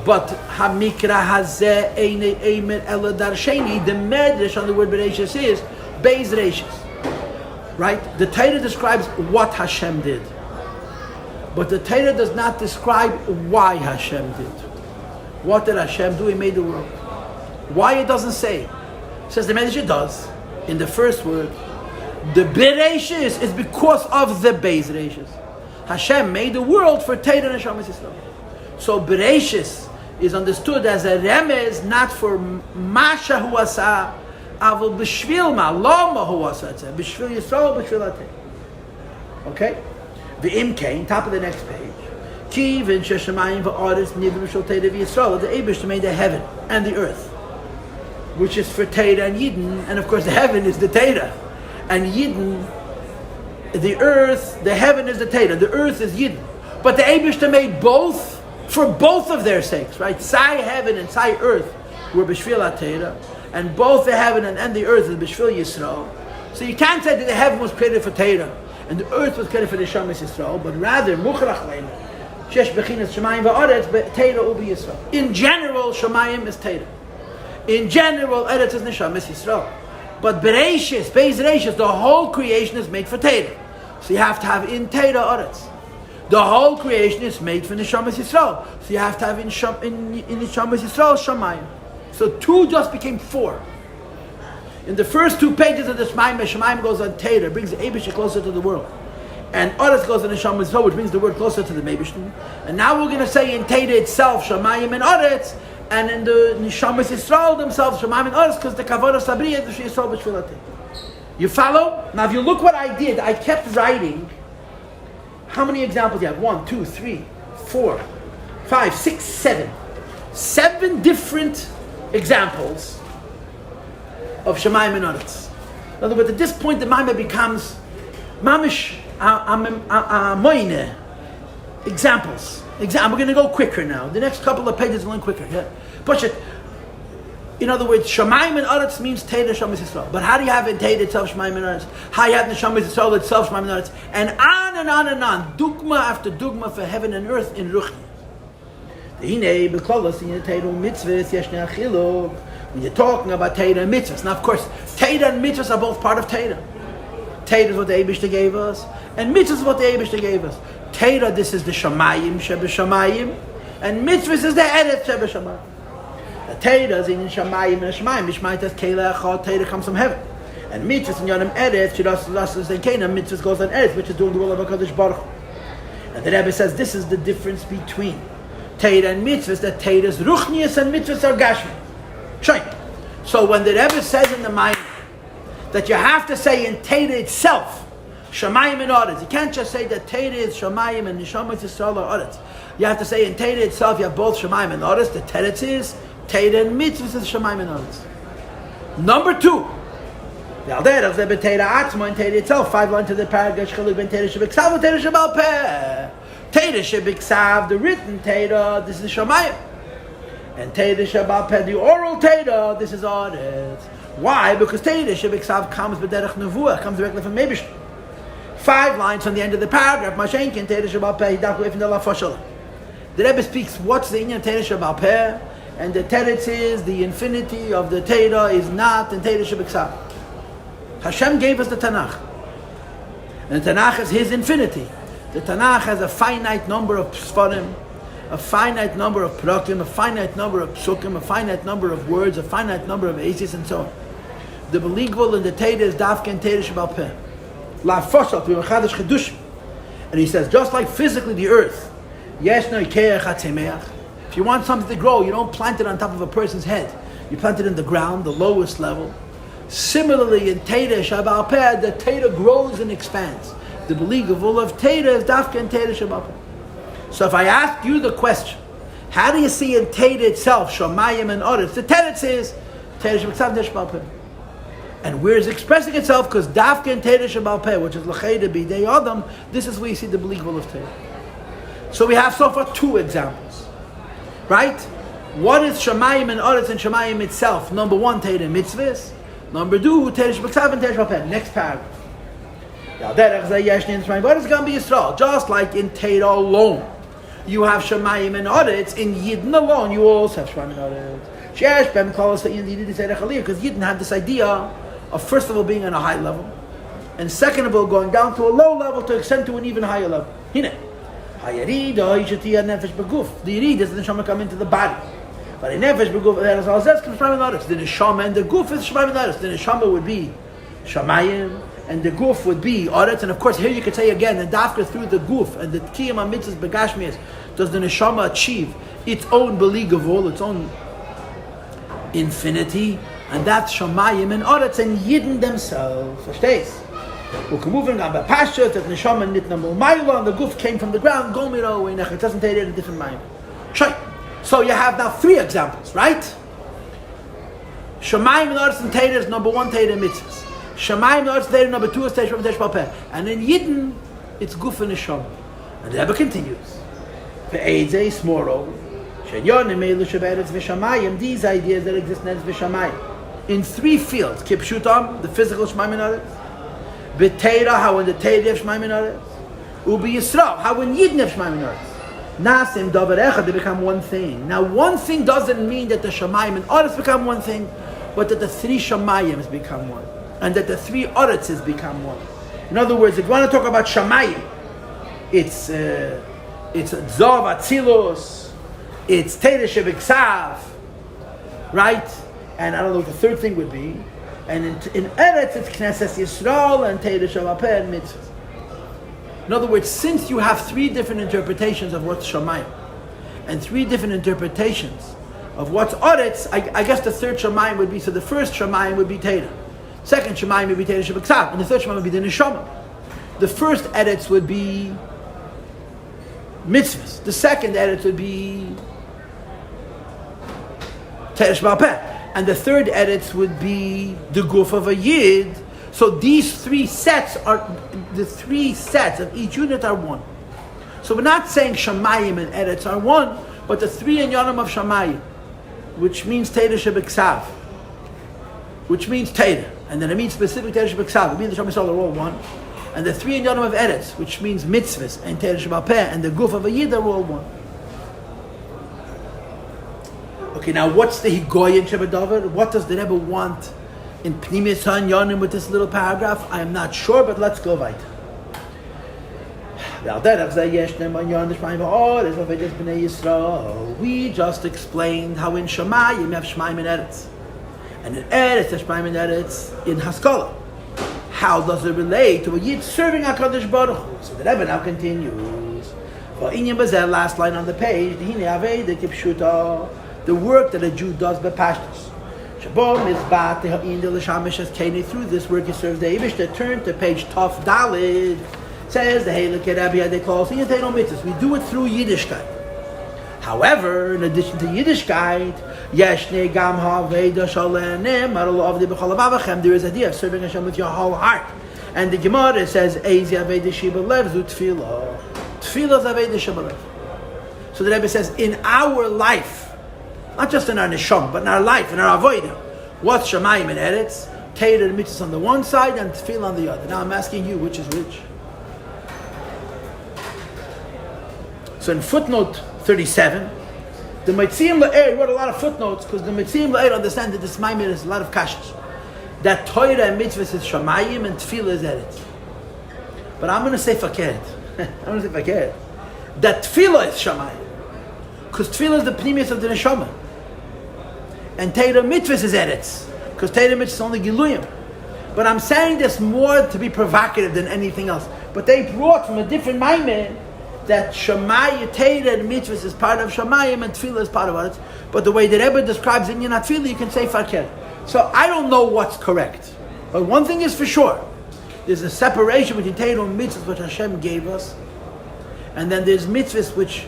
But Hamikra Hazeh Eine Eimer Ela Darsheni, the Medrash on the word Bereishis is Beis Reishis. Right? The Torah describes what Hashem did. But the Torah does not describe why Hashem did. What did Hashem do? He made the world. Why it doesn't say. Says the Medrash it does. In the first word, the Bereishis is because of the Beis Reishis. Hashem made the world for Torah and Neshamas Yisrael. So Bereishis is understood as a remez, not for Masha hu asa, avol b'shvil ma, lama hu asa, b'shvil Yisrael, b'shvil ateh. Okay? V'im kein, top of the next page. Ki v'in sheshamayim v'aretz nivru shel Torah v'Yisrael. The Eibishter made the heaven and the earth, which is for Torah and Yidden, and of course the heaven is the Torah. And Yidden, the earth, the heaven is the Torah, the earth is Yidden. But the Eibishter made both for both of their sakes, right? Sai heaven and Sai earth were B'shvil HaTorah, and both the heaven and the earth is B'shvil Yisrael. So you can't say that the heaven was created for Torah and the earth was created for the Neshamas Yisrael, but rather Mukhrach Leim, Shesh Bechinas Shamayim Va'aretz, Torah Ubi Yisrael. In general, Shamayim is Torah. In general, Eretz is Neshamas Yisrael. But Bereishis, Beis Reishis, the whole creation is made for Torah. So you have to have in Torah Eretz. The whole creation is made for Neshamas Yisrael. So you have to have in Neshamas Yisrael Shamayim. So two just became four. In the first 2 pages of the Shamayim goes on Torah, brings the Eibishter closer to the world. And Eretz goes on Neshamas Yisrael, which brings the word closer to the Eibishter. And now we're going to say in Torah itself, Shamayim and Eretz, and in the Neshamas Yisrael themselves, Shamayim and Eretz, because the Kavod of Sabriya is the Yisrael B'shvil HaTorah. You follow? Now if you look what I did, I kept writing. How many examples do you have? 1, 2, 3, 4, 5, 6, 7. 7 different examples of Shamayim and Eretz. In other words, at this point, the Maimah becomes mamish moine. Examples. We're going to go quicker now. The next couple of pages are going quicker. Yeah? Push it. In other words, Shamayim and Eretz means Torah Neshamas Yisrael. But how do you have in Torah itself Shamayim and Eretz? How you have Neshamas Yisrael itself Shamayim and Eretz? And on and on and on. Dugma after dugma for heaven and earth in Ruchni. When you're talking about Torah and mitzvahs. Now of course, Torah and mitzvahs are both part of Torah. Torah is what the Eibishter gave us. And mitzvahs is what the Eibishter gave us. Torah, this is the Shamayim, Sheba Shamayim. And mitzvahs is the Eretz, Sheba Shamayim. The Torah is in Shamayim and Shamayim. Mishmayt as Kela Echad, Torah comes from heaven. And mitzvahs in Yonam Eretz, Shiras Lasas and Canaan, mitzvahs goes on Eretz, which is doing the will of HaKadosh Baruch Hu. And the Rebbe says this is the difference between Torah and mitzvahs, that Torah is Ruchnius and mitzvahs are Gashmi. So when the Rebbe says in the mind that you have to say in Torah itself, Shamayim and Oretz. You can't just say that Teda is Shamayim and Neshama Yisrael are Oretz. You have to say in Teda itself you have both Shamayim and Oretz. The Teretz is Teda and Mitzvahs is Shamayim and Oretz. Number 2. The Alderach Zeh B'Teda Atzma in Teda itself. 5 lines of the paragraph. Chaluk ben Teda Shebiksav and Teda Shebal Peh. Teda Shebiksav, the written Teda, this is Shamayim. And Teda Shebal Peh, the oral Teda, this is Oretz. Why? Because Teda Shebiksav comes B'derech Nevuah, comes directly from Mebish. 5 lines from the end of the paragraph. Mashenkin Teda Shebal Peh Hidaku Ifn Dela Fashal. The Rebbe speaks what's the Inyan Teda Shebal Peh, and the Teretz is the infinity of the Teda is not in Teda Shebiksav. Hashem gave us the Tanakh, and the Tanakh is His infinity. The Tanakh has a finite number of Sfarim, a finite number of Prakim, a finite number of Psukim, a finite number of words, a finite number of Asis, and so on. The Beligvul in the Teda is Dafke and Teda Shebal Peh. La Foshal, V'Mechadash Chedushim. And he says, just like physically the earth, Yeshno Ikeach HaTzemeach. If you want something to grow, you don't plant it on top of a person's head. You plant it in the ground, the lowest level. Similarly, in Teda Shebal Peh, the Teda grows and expands. The Beligvul of Teda is Dafke and Teda Shebal Peh. So if I ask you the question, how do you see in Teda itself, Shamayim and Oretz? The Teretz is Teda Shebiksav Teda Shebal Peh. And where it's expressing itself, because Dafke and Teda Shebal Peh, which is L'cheda B'idei Adam, this is where you see the Beligvul of Teda. So we have so far 2 examples. Right? What is Shamayim and Oretz and Shamayim itself? Number 1, Teda Mitzvahs. Number 2, Teda Shebiksav and Teda Shebal Peh. Next paragraph. What is going to be Yisrael? Just like in Teda alone, you have Shamayim and Oretz. In Yidden alone, you also have Shamayim and Oretz. Because Yidden have this idea of, first of all, being on a high level, and second of all, going down to a low level to extend to an even higher level. Hine. The Yerid is the Neshama come into the body. But in Nefesh Beguf, there is Shamayim and Oretz. The Neshama and the Guf is Shamayim and Oretz. The Neshama would be Shamayim, and the Guf would be Oretz. And of course, here you could say again, and Dafka through the Guf and the Kiyam HaMitzvahs Begashmias, does the Neshama achieve its own Beligavol, its own infinity, and that's Shamayim and Oretz and Yidden themselves. Verstehst? We're moving on by Pasha, that Neshama Nitna Mulmayla, and the Guf came from the ground, Gomiro, it doesn't take it in a different mind. So you have now 3 examples, right? Shamayim and Oretz and Teda is number 1, Teda Mitzvahs. Shamayim and Oretz Teda number 2 is Teda Shebal Peh. And in Yidden, it's Guf and Neshama. And the Rebbe continues. Ve'edzei Smoro. These ideas that exist in Vishamayim in 3 fields. Kipshutam, the physical Shamayim and Oretz. B'Teira, how in the Teira of Shamayim and Oretz. Ubi Yisrael, how in Yidden of Shamayim and Oretz. Nasim Davar Echad, they become one thing. Now, one thing doesn't mean that the Shamayim and Oretz become one thing, but that the 3 Shamayims become one, and that the 3 Oretzes become one. In other words, if you want to talk about Shamayim, it's Zov Atzilus, it's Teda Shebiksav, right? And I don't know what the third thing would be. And in Eretz, it's Knesset Yisrael and Teda Shebal Peh and Mitzvahs. In other words, since you have 3 different interpretations of what's Shamayim, and 3 different interpretations of what's Oretz, I guess the third Shamayim would be, so the first Shamayim would be Teda. Second Shamayim would be Teda Shebiksav, and the third Shamayim would be the Neshama. The first Eretz would be Mitzvahs. The second Eretz would be Teda Shebal Peh. And the third Eretz would be the Guf of a Yid. So these 3 sets are, the 3 sets of each unit are one. So we're not saying Shamayim and Eretz are one, but the 3 inyanim of Shamayim, which means Teda Shebiksav, which means Teda, and then it means specific Teda Shebiksav, it means the Shamayim are all one. And the 3 inyanim of Eretz, which means mitzvahs and Teda Shebal Peh, and the Guf of a Yid are all one. Okay, now what's the Higoy in Shebadavar? What does the Rebbe want in Pnimis HaYonim with this little paragraph? I am not sure, but let's go weiter. We just explained how in Shamayim you have Shamayim and Eretz, and in Eretz there's Shamayim and Eretz in Haskalah. How does it relate to a Yid serving HaKadosh Baruch Hu? So the Rebbe now continues. Last line on the page, the work that a Jew does by pashtus. Through this work he serves the Eibishter. Turn to page Taf Dalid. Says the Heilige Rebbe they call we do it through Yiddishkeit. However, in addition to Yiddishkeit, there is a idea of serving Hashem with your whole heart. And the Gemara says, so the Rebbe says, in our life, not just in our neshama, but in our life, in our avodah, what's Shamayim and Eretz? Torah and mitzvahs on the one side and tefillah on the other. Now I'm asking you, which is which? So in footnote 37, the Metziim La'er wrote a lot of footnotes because the Metziim La'er understand that this Maimon is a lot of kashas. That Torah and mitzvahs is Shamayim and tefillah is Eretz. But I'm going to say fakert. That tefillah is Shamayim. Because tefillah is the pnimius of the neshama. And Torah mitzvahs is Eretz. Because Torah mitzvahs is only Giluyim. But I'm saying this more to be provocative than anything else. But they brought from a different Maimon that Shamayim, Torah and mitzvahs is part of Shamayim and tefillah is part of Eretz. But the way that Rebbe describes in Yonat Tefillah, you can say fakert. So I don't know what's correct. But one thing is for sure. There's a separation between Torah and mitzvahs which Hashem gave us. And then there's mitzvahs which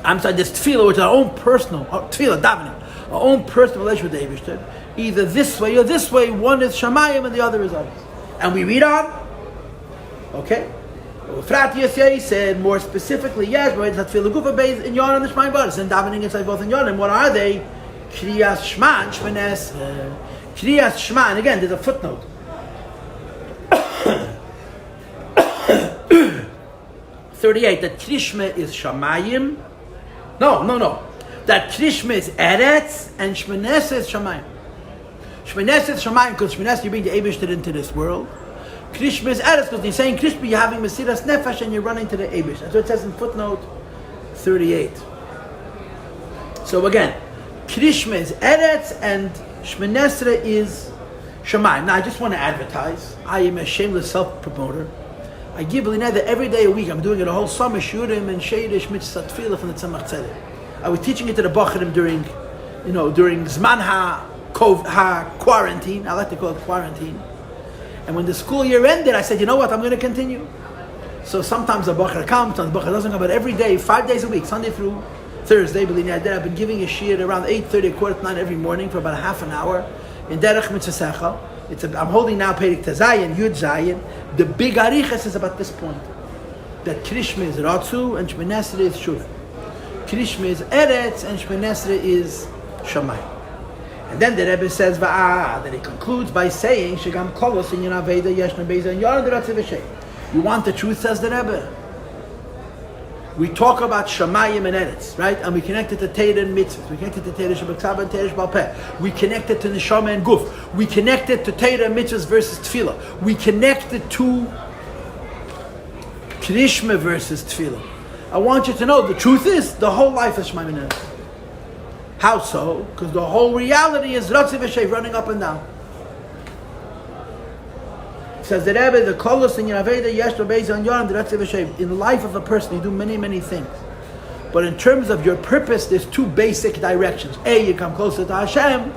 there's tefillah, which is our own personal, tefillah, davening, our own personal relationship with the Eibishter. Either this way or this way, one is Shamayim and the other is others. And we read on, okay? Frat Yosei said more specifically, yes, but it's tefillah gufa based in Yon and the Shemaim Baris, and davening inside both in Yon. And what are they? Kriyas Shema and Shmanes. Kriyas Shema, and again, there's a footnote. 38, that Krishma is Shamayim. No. That Krishma is Eretz and Shmanes is Shamayim. Shmanes is Shamayim because Shmanes you bring the Eibishter into this world. Krishma is Eretz because you're saying Krishma you're having Mesiras Nefesh and you're running to the Eibishter. That's what it says in footnote 38. So again, Krishma is Eretz and Shmanesra is Shamayim. Now I just want to advertise. I am a shameless self-promoter. I give Linah that every day a week. I'm doing it a whole summer. Shurim and Sheidish Mitzvah Tefillah from the Tzemach Tzedek. I was teaching it to the Bacharim during Zman quarantine. I like to call it quarantine. And when the school year ended, I said, you know what? I'm going to continue. So sometimes a Bachar comes, sometimes a Bachar doesn't come, but every day, 5 days a week, Sunday through Thursday, I've been giving a shiur around 8:30, 8:45 every morning for about a half an hour in Derech Mitzvah Sechel. I'm holding now Perek Tazayin, Yud Zayin. The big Arichas is about this point. That Krishma is Ratzu and Shmanesra is Shuv. Krishma is Eretz and Shmanesra is Shamayim. And then the Rebbe says, then he concludes by saying, Shegam Kolos in Yonaveda Yeshna Beza and Yarad Ratziv Hashem. You want the truth, says the Rebbe. We talk about Shamayim and Eretz, right? And we connect it to Torah and Mitzvahs. We connect it to Torah Shabbat and Torah Shebal Peh. We connect it to Neshama and Guf. We connect it to Torah and Mitzvahs versus Tefillah. We connect it to Krishma versus Tefillah. I want you to know the truth is the whole life is Shamayim and Eretz. How so? Because the whole reality is Ratziv Hashem running up and down. Says the Rebbe, the Kolos in Yonaveda Yeshna Beza and Yarad Ratziv Hashem. In the life of a person, you do many, many things. But in terms of your purpose, there's two basic directions. A, you come closer to Hashem.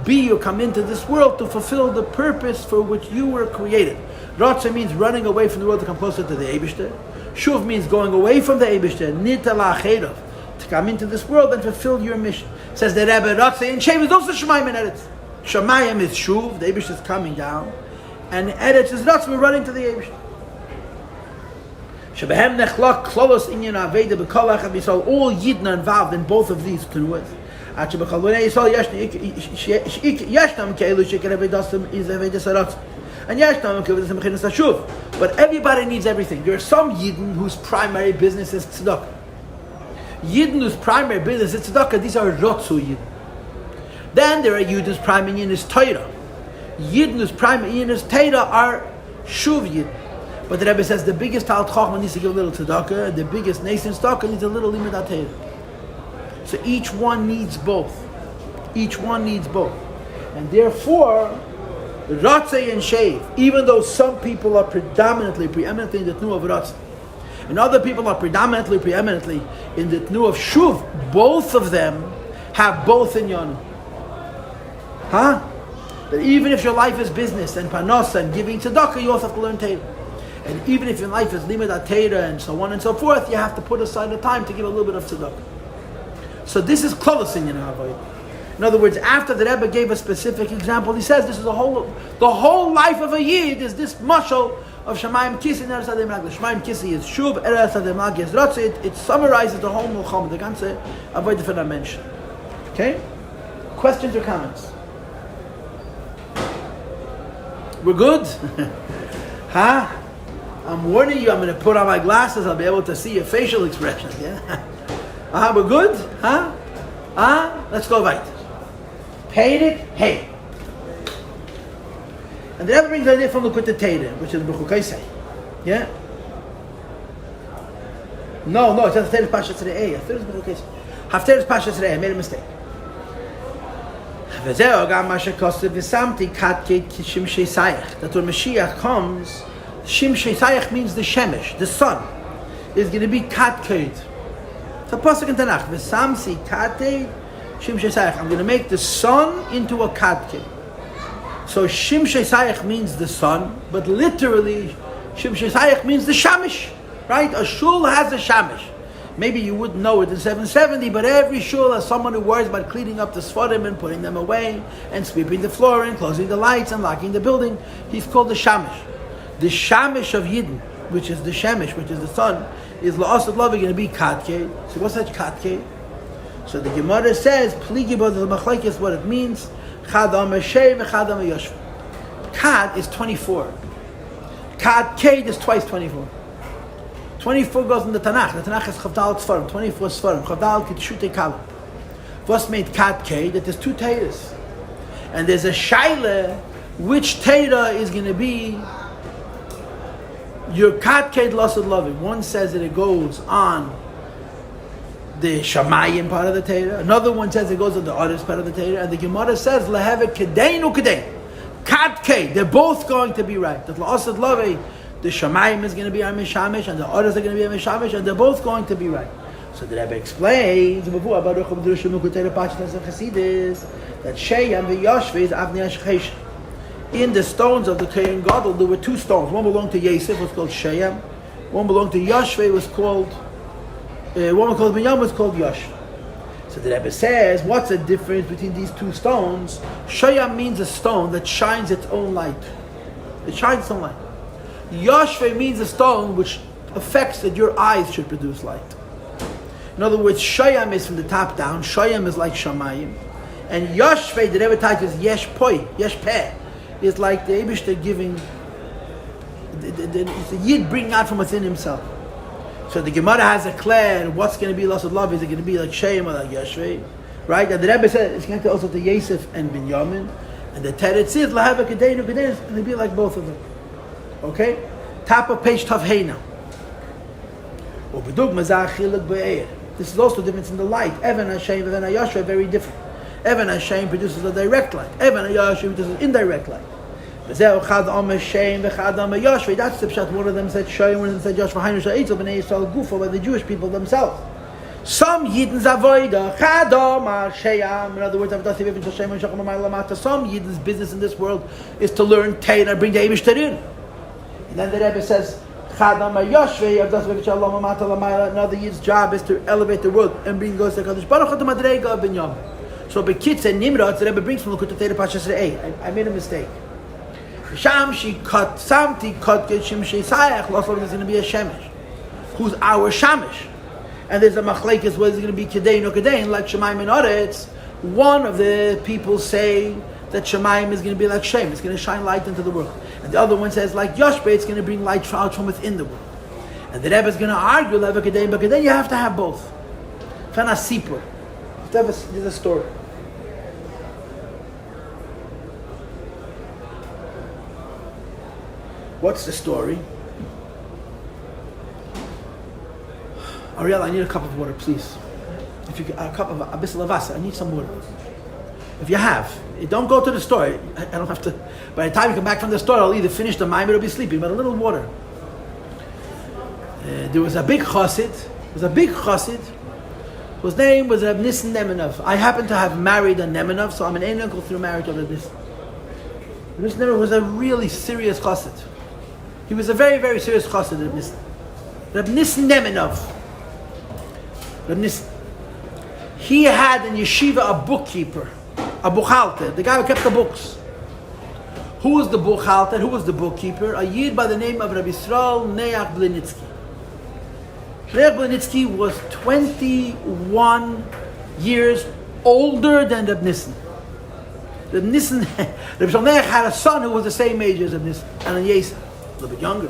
B, you come into this world to fulfill the purpose for which you were created. Ratziv means running away from the world to come closer to the Eibishter. Shuv means going away from the Eibishter. Nita la'acherav, to come into this world and fulfill your mission. Says the Rebbe, Ratziv and Shev is also Shamayim and Eretz. Shamayim is Shuv, the Eibishter is coming down. And Eretz is Ratziv, we're running to the Eibishter. Shebehem nechlak klolos inyan aveda b'kol echad b'Yisrael. All Yidden are involved in both of these tenuas. At shebechal b'nei Yisrael yeshnam ke'elu sheker avedasim is avedas haratzon. And yeshnam ke'avadas mechinas hashuv. But everybody needs everything. There are some Yidden whose primary business is tzedakah. Yidden whose primary business is tzedakah, these are Rotzu Yidden. Then there are Yidden whose primary Yidden is Torah. Yidden whose primary Yidden is Torah are Shuv Yidden. But the Rebbe says the biggest Talmid Chacham needs to give a little tzedakah, and the biggest Nation tzedakah needs a little limud Torah. So each one needs both. Each one needs both. And therefore, Ratzei and Sheiv, even though some people are preeminently in the Tnu of Ratzei, and other people are preeminently in the Tnu of Shuv, both of them have both in Yonah. Huh? That even if your life is business and panos and giving tzedakah, you also have to learn Torah. And even if your life is limud Torah and so on and so forth, you have to put aside the time to give a little bit of tzedakah. So this is klolos in Avodah. In other words, after the Rebbe gave a specific example, he says this is the whole life of a Yid is this mashal of Hashamayim Kisi and Eretz Adem Lagos. Hashamayim Kisi is Shuv, Eretz Adem Lagos Ratzit. It summarizes the whole Milchama, the ganze Avodah for that mention. Okay? Questions or comments? We're good? Huh? I'm warning you, I'm going to put on my glasses, I'll be able to see your facial expressions. Yeah? We're good? Huh? Let's go right. Paid it, hey. And the Rebbe brings the idea from Likutei Torah, which is B'chukei say. Yeah? No, it says Haftarah Pashas Re'eh. Haftarah is B'chukei say. Haftarah is Pashas Re'eh. I made a mistake. V'zeo gam ma shekosev v'samti katkeit shimshei sayach. That when Mashiach comes, shimshei sayach means the shemesh, the sun, is going to be katkeit. It's a pasuk in Tanakh. V'samsi katkeit shimshei sayach. I'm going to make the sun into a katkeit. So shimshei sayach means the sun, but literally shimshei sayach means the shamish. Right? A shul has a shamish. Maybe you wouldn't know it in 770, but every shul has someone who worries about cleaning up the sfarim and putting them away, and sweeping the floor and closing the lights and locking the building. He's called the shamish. The shamish of Yidden, which is the shemish, which is the sun, is la'asad lavi going to be katkei. So what's that katkei? So the Gemara says, pligi bo the machlekes, what it means. Chad amashei v'chad amayoshv. Kad is 24. Katkei is twice 24. 24 goes in the Tanakh. The Tanakh is Chavdal Tzfarim, 24 Tzfarim. Chavdal Kitshutei Kalim. What's made Katkei? That there's two Teiras. And there's a Shaila, which Teira is going to be your Katkei Lasad Lavi. One says that it goes on the Shamayim part of the Teira. Another one says it goes on the Oris part of the Teira. And the Gemara says, Lehevet Kedein u Kedein. Katkei. They're both going to be right. That Lasad Lavi, the Shamayim is going to be our Mishamish, and the others are going to be our Mishamish, and they're both going to be right. So the Rebbe explains that Sheyam v'Yashve is Avnei Ashchesh. In the stones of the Kohen Gadol, there were two stones. One belonged to Yosef, was called Sheyam. One belonged to Yashve, was called. One was called Binyam, was called Yash. So the Rebbe says, what's the difference between these two stones? Sheyam means a stone that shines its own light. It shines its own light. Yashve means a stone which affects that your eyes should produce light. In other words, Shayam is from the top down. Shayam is like Shamayim. And Yashve, the Rebbe title is Yesh Poi, Yesh Peh, is like the Eibishter giving, it's the Yid bringing out from within himself. So the Gemara has a clear, what's going to be Lasad Love? Is it going to be like Shayam or like Yashve? Right? And the Rebbe said it's connected also to Yosef and Binyamin. And the Teretz is, Lahava Kedeinu Kedeinu, is going to be like both of them. Okay? Top of page Tav Hey now. This is also difference in the light. Even Hashem and Even Hayashve are very different. Even Hashem produces a direct light. Even Hayashve produces an indirect light. That's the pshat. One of them said Shem, one of them said Yashve. By the Jewish people themselves. Some Yidden's avoida, in other words, some Yidden's business in this world is to learn Torah and bring the Eibishter in. And then the Rebbe says, another Yid's job is to elevate the world and bring goes to Kadosh Baruch Hu to Madrega of Binyam. So Bekitz and Nimrod, the Rebbe brings from Likutei Torah Pashas Re'eh. I made a mistake. Shamshi cut Samti cut Shimshei Sayach. Lost is going to be a Shemesh, who's our Shamish. And there's a machlekes where it's going to be Kedein or Kedein, like Shemayim and Oretz. One of the people say that Shemayim is going to be like Shem, it's going to shine light into the world. And the other one says, like Yoshbe, it's going to bring light out from within the world. And the Rebbe is going to argue, but Kedein, you have to have both. Fana Sipur. There's a story. What's the story? Ariel, I need a cup of water, please. If you a cup of abyssal avasa, I need some water. If you have, don't go to the store. I don't have to. By the time you come back from the store, I'll either finish the maimon or be sleeping. But a little water. There was a big chassid. whose name was Reb Nissen Nemenov. I happen to have married a Nemenov, so I'm an aunt uncle through marriage of Reb Nissen. Reb Nissen Nemenov was a really serious chassid. He was a very, very serious chassid, Reb Nissen. Reb Nissen Nemenov. Reb Nissen. He had in yeshiva a bookkeeper, a buchalter, the guy who kept the books. Who was the buchalter? Who was the bookkeeper? A yid by the name of Rabbi Yisrael Neach Blinitsky. Neach Blinitsky was 21 years older than Reb Nissen. Reb Nissen, Reb Neach had a son who was the same age as Reb Nissen, and a Yesa, a little bit younger.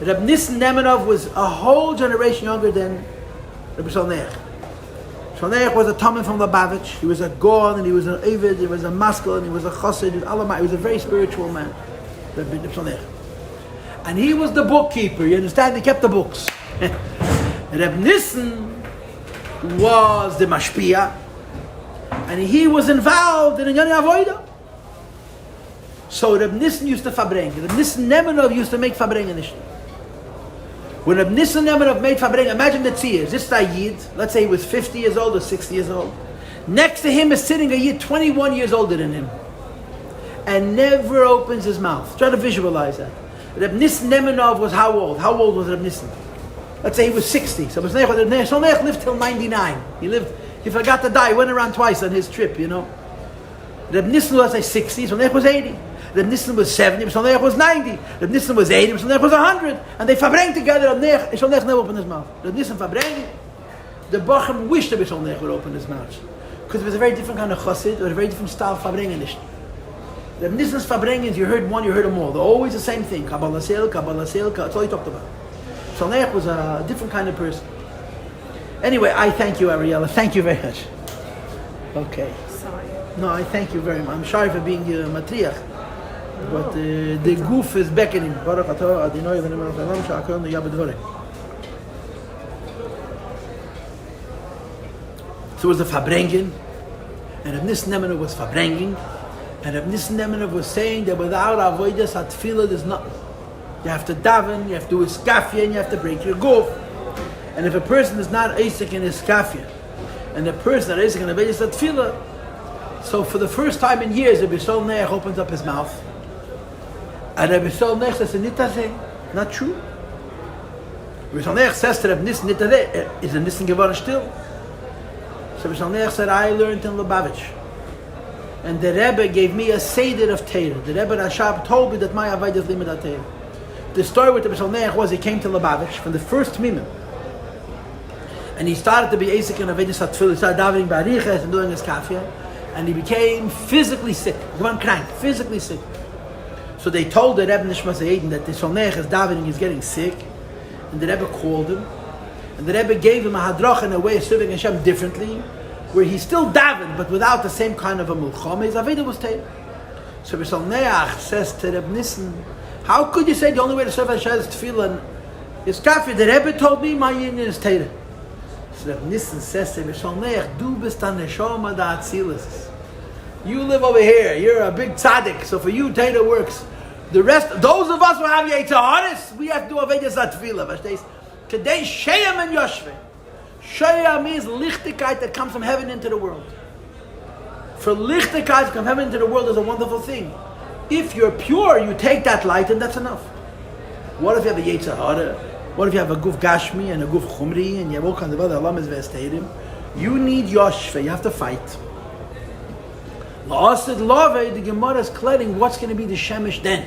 Reb Nissen Nemenov was a whole generation younger than Reb Neach. Shonech was a Talmud from Lubavitch. He was a God, and he was an Ovid, he was a Maskell, and he was a Chassid, he was a very spiritual man. And he was the bookkeeper, you understand? He kept the books. Reb Nissen was the Mashpia, and he was involved in Inyani Avoida. So Reb Nissen used to fabrengen. Reb Nissen Nemenov used to make fabrengen. When Reb Nissen Nemenov made fabrengen, imagine the tziyah. This is a yid, let's say he was 50 years old or 60 years old. Next to him is sitting a yid 21 years older than him, and never opens his mouth. Try to visualize that. Reb Nissen Nemenov was how old? How old was Reb Nissen? Let's say he was 60. So Reb Nissen lived till 99. He forgot to die. He went around twice on his trip, you know. Reb Nissen was, let's say, 60. So Reb was 80. Reb Nissen was 70. Reb Nissen was 90. Reb Nissen was 80. Reb Nissen was 100. And they fabreng together. Reb Nissen never opened his mouth. Reb Nissen fabreng. The Bacham wished that Reb Nissen would open his mouth, because it was a very different kind of chassid, or a very different style of fabrengen. Reb Nissen's fabrengens, you heard one, you heard them all. They're always the same thing. Kabbalah Selka. That's all he talked about. Shonech was a different kind of person. Anyway, I thank you, Ariella. Thank you very much. Okay. Sorry. No, I thank you very much. I'm sorry for being matriach. But the goof is beckoning. Baruch atah Adonai v'ne'emer l'olam she'akol noya b'dvorei. So it was the fabrengen, and Reb Nissen Nemenov was fabrengen, and Reb Nissen Nemenov was saying that without avodas hatfilah there's nothing. You have to daven, you have to do iskafia, and you have to break your goof. And if a person is not asik in iskafia, and the person that is asik in avodas hatfilah, so for the first time in years, Rabbi Neach opens up his mouth, and Rabbi Neach says, "Nitazeh, not true." Rabbi Neach says to Rabbi Nissen, "Nitazeh, is a Nissen geworden still?" So Rabbi Neach said, "I learned in Lubavitch, and the Rebbe gave me a seder of Torah. The Rebbe Rashab told me that my avodah is limud Torah." The story with Rabbi Neach was he came to Lubavitch from the first Tmimim, and he started to be asik in avodas hatfilah. He started davening bariches and doing his kafia, and he became physically sick. He went crank, physically sick. So they told the Rebbe Nishmas Hayden that the Shonech is davening, is getting sick, and the Rebbe called him, and the Rebbe gave him a hadrach in a way of serving Hashem differently, where he still davened, but without the same kind of a mulcham. His avodah was taken. So Neach says to Reb Nissen, "How could you say the only way to serve Hashem is tefillah? Is kafir? The Rebbe told me my union is Torah." So Reb Nissen says to Neach, "Du bist an neshama da atzilis. You live over here. You're a big tzaddik. So for you, Torah works. The rest, those of us who have Yetzaharis, we have to do avodas hatfilah. Verstehst? Today, Sheyam and Yoshve. Sheyam is lichtigkeit that comes from heaven into the world. For lichtigkeit to come heaven into the world is a wonderful thing. If you're pure, you take that light and that's enough. What if you have a Yetzirah? What if you have a guf gashmi and a guf chumri and you have all kinds of other alamas v'esteirim? You need Yoshve. You have to fight. La'asid lave, the Gemara is clearing what's going to be the shemesh then,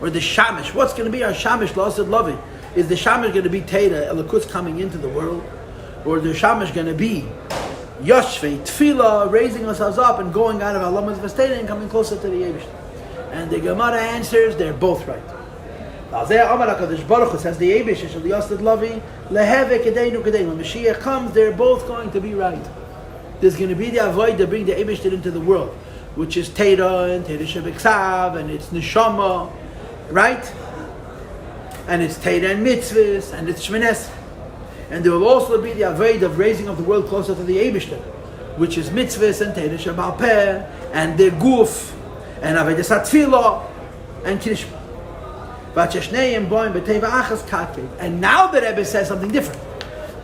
or the shamish. What's going to be our shamish? La'asid lave. Is the shamish going to be Teira, Elokus coming into the world? Or the shamish going to be Yoshvei, Tefillah, raising ourselves up and going out of our lamas v'steda and coming closer to the Yevish? And the Gemara answers, they're both right. Says the Yevish, when Mashiach comes, they're both going to be right. There's going to be the avoid to bring the Yevish into the world, which is Teira and Teira Shebeksav and it's Neshama, right? And it's Teira and Mitzvahs, and it's Shmenes. And there will also be the Avoid of raising of the world closer to the Eibishter, which is Mitzvahs and Teira Shabal Peh, and the Guf, and Avodas HaTfilah, and Kiddush. And now the Rebbe says something different.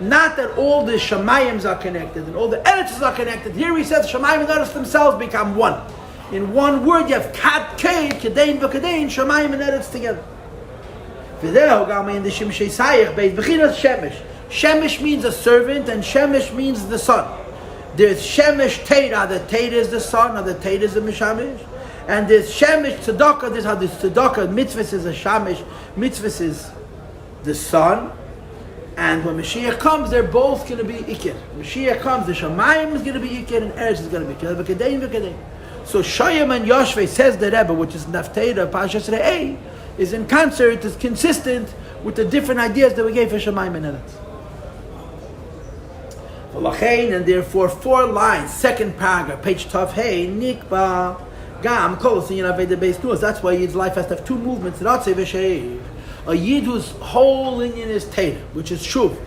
Not that all the Shamayims are connected and all the Eretzes are connected. Here he says Shamayim and Eretz themselves become one. In one word you have Kat Kei, Kedain V'Kedain, Shamayim and Eretz together. Shemesh means a servant and Shemesh means the sun. There's Shemesh Teira, the Teira is the sun, or the Teira is the Mishamish. And there's Shemesh Tzedakah, this is how this Tzedakah, Mitzvahs is a Shamish, Mitzvahs is the sun. And when Mashiach comes, they're both going to be Ikir. Mashiach comes, the Shamayim is going to be Ikir and Eretz is going to be Ikir. So Shoyam and Yoshvei says the Rebbe, which is Nafteira, Pashas Re'eh, is in concert, is consistent with the different ideas that we gave for Shamayim and Eretz. And therefore 4 lines, second paragraph, page Tav Hey, Nikba, Gam, Kol, that's why his life has to have 2 movements, Ratzeh V'Sheiv. A Yid whose whole Inyan is Teira, which is Shuv,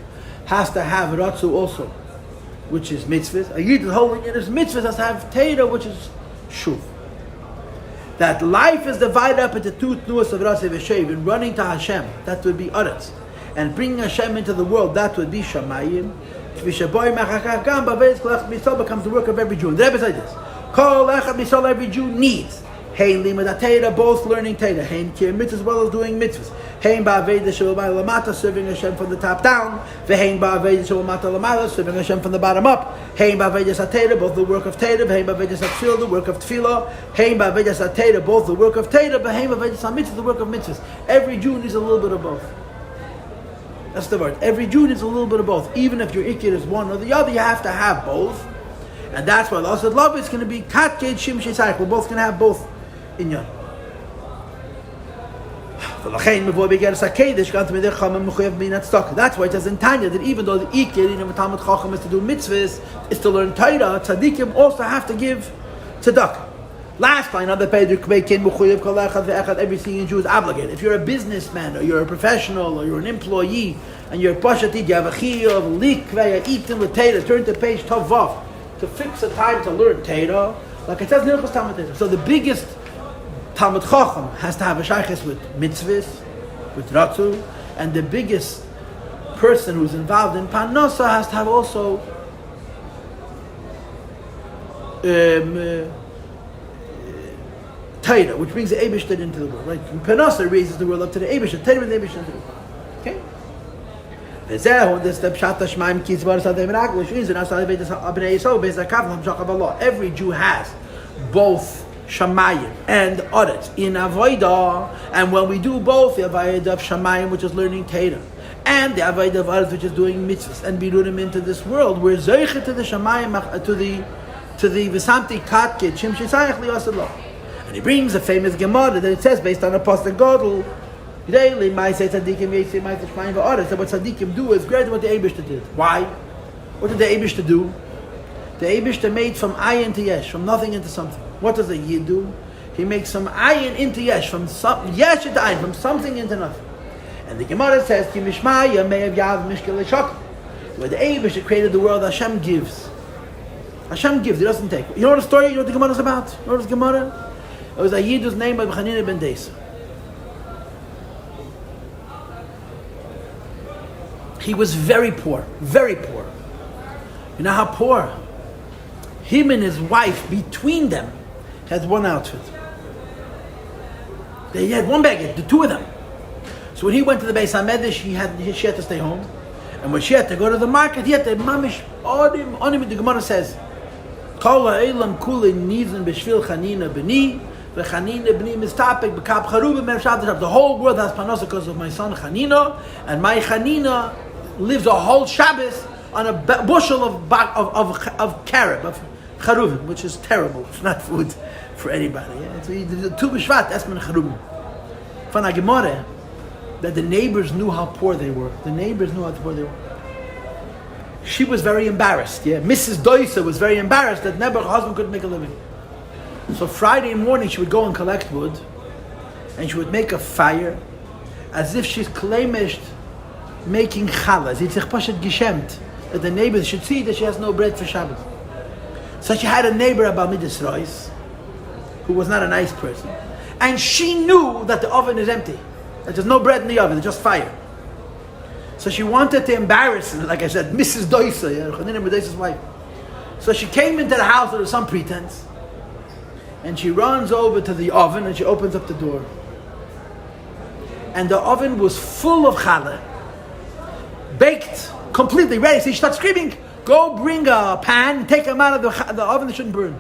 has to have Ratzu also, which is Mitzvahs. A Yid whose whole Inyan is Mitzvahs has to have Teira, which is Shuv. That life is divided up into 2 Tnuas of Ratzeh V'Sheiv, and running to Hashem, that would be Aretz, and bringing Hashem into the world, that would be Shamayim. Becomes the work of every Jew. And the Rebbe says this: Kol echad misol, every Jew needs Hein limud Torah, both learning Torah, Hein kir mitzvahs as well as doing mitzvahs, Hein ba'aveda shelamata lamata, serving Hashem from the top down, Ve'Hein ba'aveda shelamata lamata, serving Hashem from the bottom up, Hein ba'aveda Torah, both the work of Torah, Ve'Hein ba'aveda tefillah, the work of tefillah, Hein ba'aveda Torah, both the work of Torah, Ve'Hein ba'aveda mitzvahs, the work of mitzvahs. Every Jew needs a little bit of both. That's the word. Every Jew needs a little bit of both. Even if your ikir is one or the other, you have to have both. And that's why Allah said, love is going to be kat ked shim shesayich. We're both going to have both in yon. That's why it says in Tanya that even though the ikir in Talmud Chacham is to do mitzvahs, is to learn Torah, tzaddikim also have to give tzedakah. Last line on the page, everything in Jew is obligated. If you're a businessman, or you're a professional, or you're an employee, and you're a pashatid, you have a chiyuv, likvei, eating with Torah, turn to page Tavav to fix a time to learn Torah. Like it says in Hilchos Talmud Torah. So the biggest Talmud Chacham has to have a shaykhis with mitzvahs, with ratzu, and the biggest person who's involved in Parnasa has to have also Torah, which brings the Eibishter into the world, right? Parnasa raises the world up to the Eibishter, Torah and the Eibishter into the world. Okay? This the Pshat Hashamayim Kisi which means every Jew has both Shamayim and Aretz in Avodah, and when we do both, the Avodah of Shamayim, which is learning Torah, and the Avodah of Aretz, which is doing mitzvahs, and birurim into this world, we're Zeicha to the Shamayim, to the V'samti Katke, Shim Shesayach Liyasadlah. And he brings a famous Gemara that it says, based on a Pasuk Godel, daily, that what tzaddikim do is greater than what the Eibishter did. Why? What did the Eibishter do? The Eibishter made from ayin to yesh, from nothing into something. What does a Yid do? He makes some ayin into yesh, from yesh into ayin, from something into nothing. And the Gemara says, Ki mishmaya may have yav mishkel l'shakal. Where the Eibishter created the world, Hashem gives. Hashem gives, He doesn't take. You know what the story, you know what the Gemara is about? You know what this Gemara? It was a Yid whose name was Chanina ben Deisa. He was very poor, very poor. You know how poor? Him and his wife, between them, had one outfit. They had one baggage, the two of them. So when he went to the Beis HaMedrash, she had to stay home. And when she had to go to the market, he had to mamish on him. The Gemara says, Kol ha'elam kulin nizan b'shvil chanina b'ni, v'chanina b'ni mistapek b'kap charubim mershad. The whole world has panos because of my son Chanina, and my Chanina lives a whole Shabbos on a bushel of carob, of charuvim, which is terrible. It's not food for anybody. Yeah? So the Tu B'Shvat, that's min charuvim. From a Gemara, that the neighbors knew how poor they were. The neighbors knew how poor they were. She was very embarrassed. Yeah, Mrs. Doisa was very embarrassed that never her husband couldn't make a living. So Friday morning she would go and collect wood, and she would make a fire, as if she's claimished making challah. It's pashat geshemt that the neighbors should see that she has no bread for Shabbos. So she had a neighbor about Midas Rois, who was not a nice person, and she knew that the oven is empty, that there's no bread in the oven, it's just fire. So she wanted to embarrass, like I said, Mrs. Doisa, Chanina ben Doisa's wife. So she came into the house with some pretense, and she runs over to the oven and she opens up the door. And the oven was full of challah, baked, completely ready. So she starts screaming, "Go bring a pan, take them out of the oven, they shouldn't burn."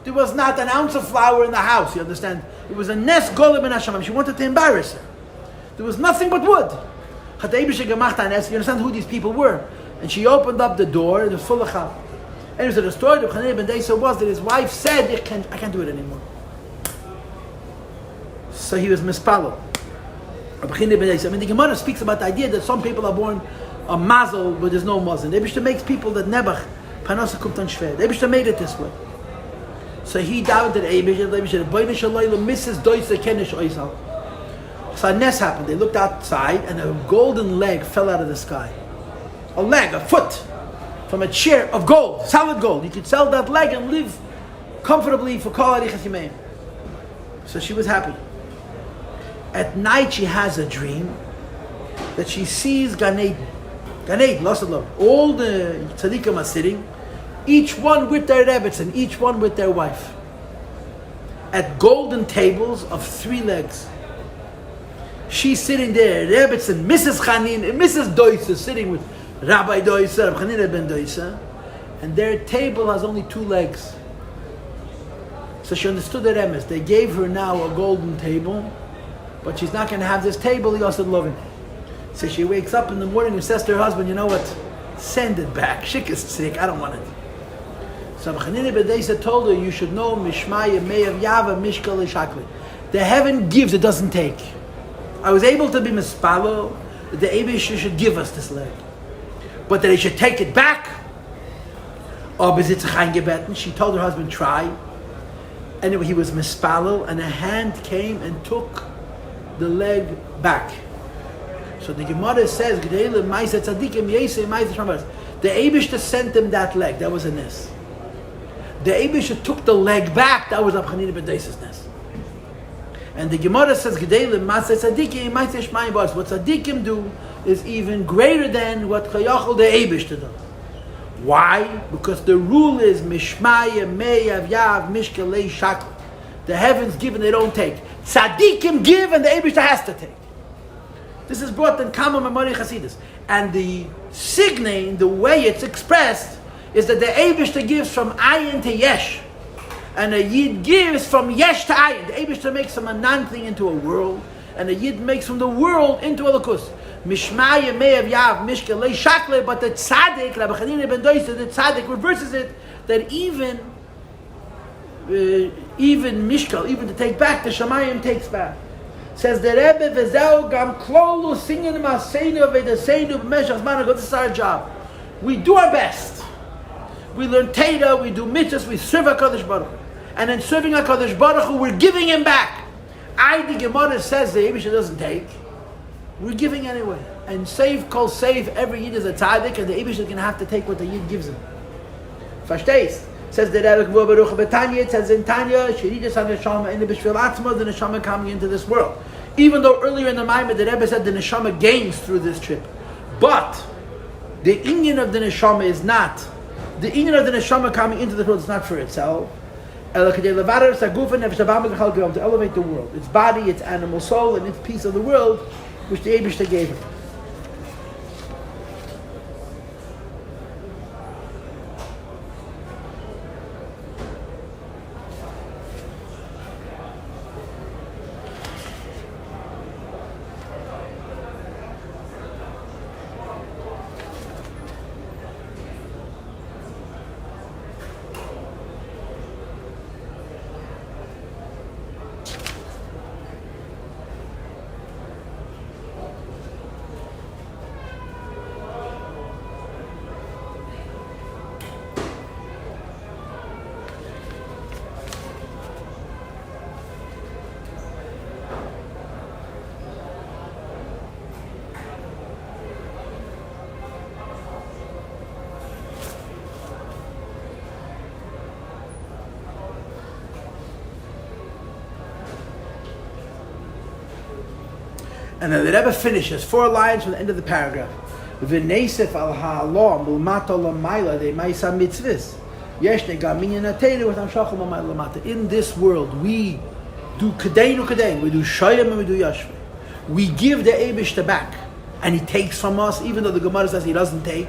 There was not an ounce of flour in the house, you understand? It was a nes golem in Hashamayim. She wanted to embarrass her. There was nothing but wood. You understand who these people were? And she opened up the door, and it was full of challah. And so the story of Chanina ben Doisa was that his wife said, I can't do it anymore. So he was mispalo. The Gemara speaks about the idea that some people are born a mazel, but there's no mazel. The Eibishter makes people that nebach, panasa kumt on shver. The Eibishter made it this way. So he doubted the Eibishter, Mrs. Doisa kenish oisal. So a nest happened. They looked outside, and a golden leg fell out of the sky. A leg, a foot, from a chair of gold, solid gold. You could sell that leg and live comfortably for kol harichas yameim. So she was happy. At night she has a dream that she sees Gan Eden. Gan Eden, lost of love. All the tzaddikim are sitting, each one with their rebbetzin, and each one with their wife, at golden tables of 3 legs. She's sitting there, rebbetzin, Mrs. Chanin, and Mrs. Doisa sitting with Rabbi Doisa, Chanina ben Doisa, and their table has only 2 legs. So she understood the remes. They gave her now a golden table, but she's not going to have this table. He also loving. So she wakes up in the morning and says to her husband, "You know what? Send it back. Shik is sick. I don't want it." So Chanina ben Doisa told her, "You should know Mishmaya Me'av Yava Mishkal Shakli. The heaven gives, it doesn't take. I was able to be mispalo that the Eibishter should give us this leg, but that he should take it back." She told her husband, "Try." Anyway, he was mispalo, and a hand came and took the leg back. So the Gemara says, the Eibishter sent him that leg. That was a nes. The Eibishter took the leg back. That was a Chanina ben Doisa's nes. And the Gemara says, what tzaddikim do is even greater than what Chayachol the Eibishter does. Why? Because the rule is Mishmaya Me'av Yav Mishkalei Shakl. The heavens give and they don't take. Tzaddikim give and the Eibishter has to take. This is brought in Kama Memori Chasidus. And the signe, the way it's expressed, is that the Eibishter gives from Ayin to Yesh. And a Yid gives from Yesh to Ayin. The Eibishter makes from a non-thing into a world, and a Yid makes from the world into a Lakus. Mishmaya Me'av Yav Mishkalei Shakle, but the Tzaddik, Rabbi Chanina ben Doisa, the Tzaddik reverses it, that even Mishkal, even to take back, the Shamayim takes back. Says the Rebbe, V'zeu gam klolu singin ma'aseinu v'edaseinu b'meshach zman hagod. This is our job. We do our best. We learn Teda, we do mitzvahs, we serve HaKadosh Baruch Hu. And in serving HaKadosh Baruch Hu, we're giving him back. The Gemara says the Eibishter doesn't take. We're giving anyway. And save, kol save, every Yid is a tzaddik, and the Eibishter is going to have to take what the Yid gives him. Verstehst? Says the Rebbe K'vo Baruch Betanya, it says in Tanya, Shiridas HaNeshama, in the B'shvil Atzma, the Neshama coming into this world. Even though earlier in the Maimon, the Rebbe said the Neshama gains through this trip. But the inyan of the Neshama is not, the inyan of the Neshama coming into this world is not for itself. To elevate the world, its body, its animal soul, and its piece of the world, which the Eibishter gave him. And then the Rebbe finishes 4 lines from the end of the paragraph. V'neisef al ha'alom l'mato l'mayla de ma'isa mitzvahs. Yesh negam minyan ateiru v'tam shachom l'mayla l'mata. In this world, we do kadeinu kadein. We do shayim and we do yashveh. We give the Eibishter back. And he takes from us, even though the Gemara says he doesn't take.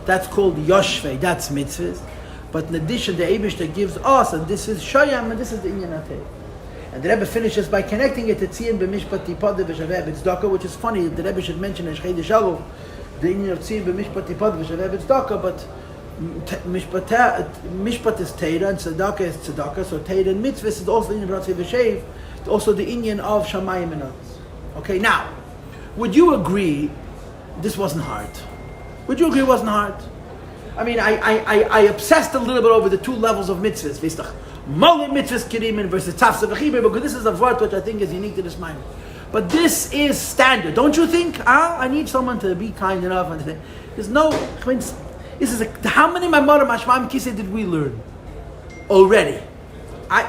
That's called yashveh. That's mitzvahs. But in addition, the Eibishter gives us, and this is shayim and this is the inyan ateiru. And the Rebbe finishes by connecting it to Tzion b'mishpat tipad v'shaveh b'tzedakah, which is funny. The Rebbe should mention in Shchei Deshavu the inyan of Tzion b'mishpat tipad v'shaveh b'tzedakah, but mishpat is teira and tzedakah is tzedakah. So teira and mitzvah is also the inyan of v'shev, also the inyan of Hashamayim and others. Okay, now, would you agree this wasn't hard? Would you agree it wasn't hard? I mean, I obsessed a little bit over the 2 levels of mitzvahs. Molim mitzvahs kirimin versus tafsa v'chibur, because this is a word which I think is unique to this mind. But this is standard, don't you think? I need someone to be kind enough and say, there's no. I mean, this is how many Maimorim Hashamayim Kisi did we learn already?